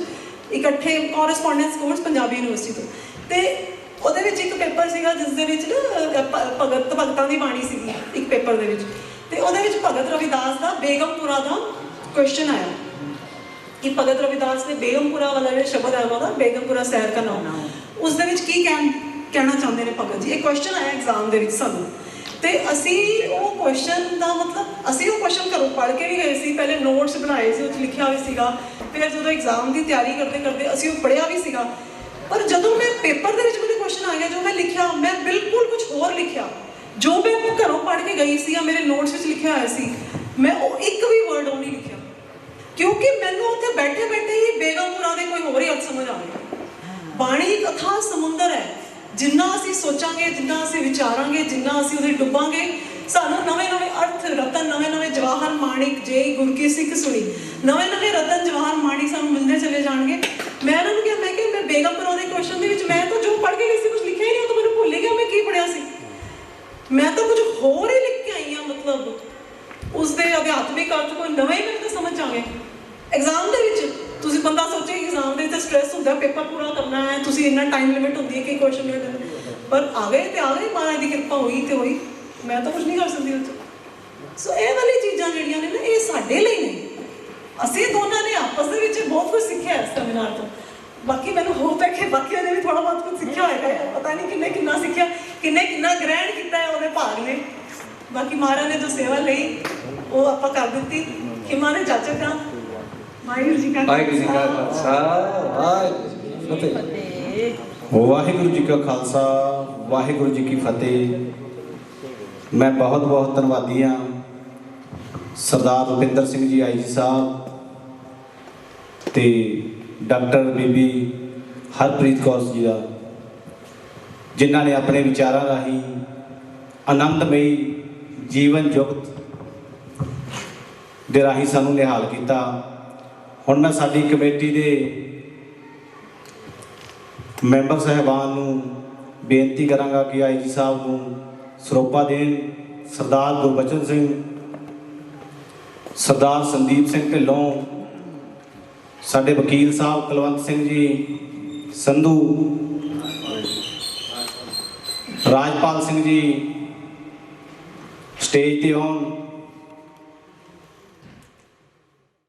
ਇਕੱਠੇ ਕੋਰਸਪੋਂਡੈਂਸ ਕੋਰਸ ਪੰਜਾਬੀ ਯੂਨੀਵਰਸਿਟੀ ਤੋਂ। ਤੇ ਉਹਦੇ ਵਿੱਚ ਇੱਕ ਪੇਪਰ ਸੀਗਾ ਜਿਸ ਦੇ ਵਿੱਚ ਨਾ ਭਗਤਾਂ ਦੀ ਬਾਣੀ ਸੀਗੀ ਇੱਕ ਪੇਪਰ ਦੇ ਵਿੱਚ, ਤੇ ਉਹਦੇ ਵਿੱਚ ਭਗਤ ਰਵਿਦਾਸ ਦਾ ਬੇਗਮਪੁਰਾ ਦਾ ਕੁਐਸਚਨ ਆਇਆ ਕਿ ਭਗਤ ਰਵਿਦਾਸ ਨੇ ਬੇਗਮਪੁਰਾ ਵਾਲਾ ਜਿਹੜਾ ਸ਼ਬਦ ਹੈ ਉਹਨਾਂ ਦਾ, ਬੇਗਮਪੁਰਾ ਸੈਰ ਦਾ ਨਾਮ, ਉਸ ਦੇ ਵਿੱਚ ਕੀ ਕਹਿਣਾ ਚਾਹੁੰਦੇ ਨੇ ਭਗਤ ਜੀ। ਇਹ ਕੁਐਸਚਨ ਆਇਆ ਐਗਜ਼ਾਮ ਦੇ ਵਿੱਚ ਸਾਨੂੰ, ਤੇ ਅਸੀਂ ਉਹ ਕੁਐਸਚਨ ਦਾ ਮਤਲਬ, ਅਸੀਂ ਉਹ ਕੁਐਸਚਨ ਘਰੋਂ ਪੜ੍ਹ ਕੇ ਵੀ ਗਏ ਸੀ, ਪਹਿਲੇ ਨੋਟਸ ਬਣਾਏ ਸੀ, ਉਹ 'ਚ ਲਿਖਿਆ ਵੀ ਸੀਗਾ, ਫਿਰ ਜਦੋਂ ਐਗਜ਼ਾਮ ਦੀ ਤਿਆਰੀ ਕਰਦੇ ਅਸੀਂ ਉਹ ਪੜ੍ਹਿਆ ਵੀ ਸੀਗਾ। ਪਰ ਜਦੋਂ ਮੈਂ ਪੇਪਰ ਦੇ ਵਿੱਚ ਮੈਨੂੰ ਕੁਐਸਚਨ ਆ ਗਿਆ, ਜੋ ਮੈਂ ਲਿਖਿਆ, ਮੈਂ ਬਿਲਕੁਲ ਕੁਝ ਹੋਰ ਲਿਖਿਆ। ਜੋ ਮੈਂ ਘਰੋਂ ਪੜ੍ਹ ਕੇ ਗਈ ਸੀ ਜਾਂ ਮੇਰੇ ਨੋਟਸ ਵਿੱਚ ਲਿਖਿਆ ਹੋਇਆ ਸੀ, ਮੈਂ ਉਹ ਇੱਕ ਵੀ ਵਰਡ ਉਹ ਨਹੀਂ ਲਿਖਿਆ, ਕਿਉਂਕਿ ਮੈਨੂੰ ਉੱਥੇ ਬੈਠੇ ਹੀ ਬੇਗਮਪੁਰਾ ਦੇ ਕੋਈ ਹੋਰ ਹੀ ਅਰਥ ਸਮਝ ਆ ਗਿਆ। ਬਾਣੀ ਇੱਕ ਅਥਾਹ ਸਮੁੰਦਰ ਹੈ, ਜਿੰਨਾ ਅਸੀਂ ਸੋਚਾਂਗੇ, ਜਿੰਨਾ ਅਸੀਂ ਵਿਚਾਰਾਂਗੇ, ਜਿੰਨਾ ਅਸੀਂ ਉਹਦੇ ਡੁੱਬਾਂਗੇ, ਸਾਨੂੰ ਨਵੇਂ ਅਰਥ, ਰਤਨ, ਨਵੇਂ ਜਵਾਹਰ ਮਾਣਿਕ, ਜੇ ਗੁਰ ਕੀ ਸਿੱਖ ਸੁਣੀ, ਨਵੇਂ ਰਤਨ ਜਵਾਹਰ ਮਾਣਿਕ ਸਾਨੂੰ ਮਿਲਦੇ ਚਲੇ ਜਾਣਗੇ। ਮੈਂ ਇਹਨਾਂ ਨੂੰ ਕਿਹਾ, ਮੈਂ ਬੇਗਮਪੁਰਾ ਦੇ ਕੁਐਸਚਨ ਦੇ ਵਿੱਚ ਮੈਂ ਤਾਂ ਜੋ ਪੜ੍ਹ ਕੇ ਗਈ ਸੀ ਕੁਝ ਲਿਖਿਆ ਹੀ ਨਹੀਂ, ਉਹ ਤਾਂ ਮੈਨੂੰ ਭੁੱਲ ਹੀ ਗਿਆ ਮੈਂ ਕੀ ਪੜ੍ਹਿਆ ਸੀ। ਮੈਂ ਤਾਂ ਕੁਝ ਹੋਰ ਹੀ ਲਿਖ ਕੇ ਆਈ ਹਾਂ, ਮਤਲਬ ਉਸਦੇ ਅਧਿਆਤਮਿਕ ਅਰਥ ਕੋਈ ਨਵੇਂ ਹੀ ਮੈਨੂੰ ਤਾਂ ਸਮਝ ਆਵੇ। ਐਗਜ਼ਾਮ ਦੇ ਵਿੱਚ ਤੁਸੀਂ ਬੰਦਾ ਸੋਚੇ ਐਗਜ਼ਾਮ ਦੇ ਵਿੱਚ ਸਟ੍ਰੈਸ ਹੁੰਦਾ, ਪੇਪਰ ਪੂਰਾ ਕਰਨਾ ਹੈ, ਤੁਸੀਂ ਇੰਨਾ ਟਾਈਮ ਲਿਮਿਟ ਹੁੰਦੀ ਹੈ ਕਿ ਕੁਐਸਚਨ ਪਰ ਆ ਗਏ ਤੇ ਆ ਗਏ, ਮਹਾਰਾਜ ਦੀ ਕਿਰਪਾ ਹੋਈ ਤੇ ਹੋਈ, ਮੈਂ ਤਾਂ ਕੁਝ ਨਹੀਂ ਕਰ ਸਕਦੀ ਉਹ 'ਚ। ਸੋ ਇਹ ਵਾਲੀ ਚੀਜ਼ਾਂ ਜਿਹੜੀਆਂ ਨੇ ਨਾ, ਇਹ ਸਾਡੇ ਲਈ ਨੇ। ਅਸੀਂ ਦੋਨਾਂ ਨੇ ਆਪਸ ਦੇ ਵਿੱਚ ਬਹੁਤ ਕੁਝ ਸਿੱਖਿਆ ਇਸ ਸੈਮੀਨਾਰ ਤੋਂ। ਬਾਕੀ ਮੈਨੂੰ ਹੋਪ ਹੈ ਕਿ ਬਾਕੀਆਂ ਨੇ ਵੀ ਥੋੜਾ ਬਹੁਤ ਕੁਝ ਸਿੱਖਿਆ ਹੋਏਗਾ, ਪਤਾ ਨਹੀਂ ਕਿੰਨਾ ਸਿੱਖਿਆ, ਕਿੰਨਾ ਗ੍ਰਹਿਣ ਕੀਤਾ ਹੈ ਉਹਦੇ ਭਾਗ ਨੇ। ਬਾਕੀ ਮਹਾਰਾਜ ਨੇ ਜੋ ਸੇਵਾ ਲਈ ਉਹ ਆਪਾਂ ਕਰ ਦਿੱਤੀ, ਖਿਮਾ ਦੇ ਜਾਚਕ ਹਾਂ। ਵਾਹਿਗੁਰੂ ਜੀ ਕਾ ਖਾਲਸਾ, ਵਾਹਿਗੁਰੂ ਜੀ ਕਾ ਖਾਲਸਾ, ਵਾਹਿਗੁਰੂ ਜੀ ਕੀ ਫਤਿਹ। ਮੈਂ ਬਹੁਤ ਧੰਨਵਾਦੀ ਹਾਂ ਸਰਦਾਰ ਰੁਪਿੰਦਰ ਸਿੰਘ ਜੀ ਆਈ ਜੀ ਸਾਹਿਬ ਤੇ ਡਾਕਟਰ ਬੀਬੀ ਹਰਪ੍ਰੀਤ ਕੌਰ ਜੀ ਦਾ, ਜਿਨ੍ਹਾਂ ਨੇ ਆਪਣੇ ਵਿਚਾਰਾਂ ਰਾਹੀਂ ਆਨੰਦਮਈ ਜੀਵਨ ਜੁਗਤ ਦੇ ਰਾਹੀਂ ਸਾਨੂੰ ਨਿਹਾਲ ਕੀਤਾ। ਹੁਣ ਮੈਂ ਸਾਡੀ ਕਮੇਟੀ ਦੇ ਮੈਂਬਰ ਸਾਹਿਬਾਨ ਨੂੰ ਬੇਨਤੀ ਕਰਾਂਗਾ ਕਿ ਆਈ ਜੀ ਸਾਹਿਬ ਨੂੰ ਸਰੋਪਾ ਦੇਣ। ਸਰਦਾਰ ਗੁਰਬਚਨ ਸਿੰਘ, ਸਰਦਾਰ ਸੰਦੀਪ ਸਿੰਘ ਢਿੱਲੋਂ, ਸਾਡੇ ਵਕੀਲ ਸਾਹਿਬ ਕੁਲਵੰਤ ਸਿੰਘ ਜੀ ਸੰਧੂ, ਰਾਜਪਾਲ ਸਿੰਘ ਜੀ, ਸਟੇਜ ਤੇ ਆਉਣ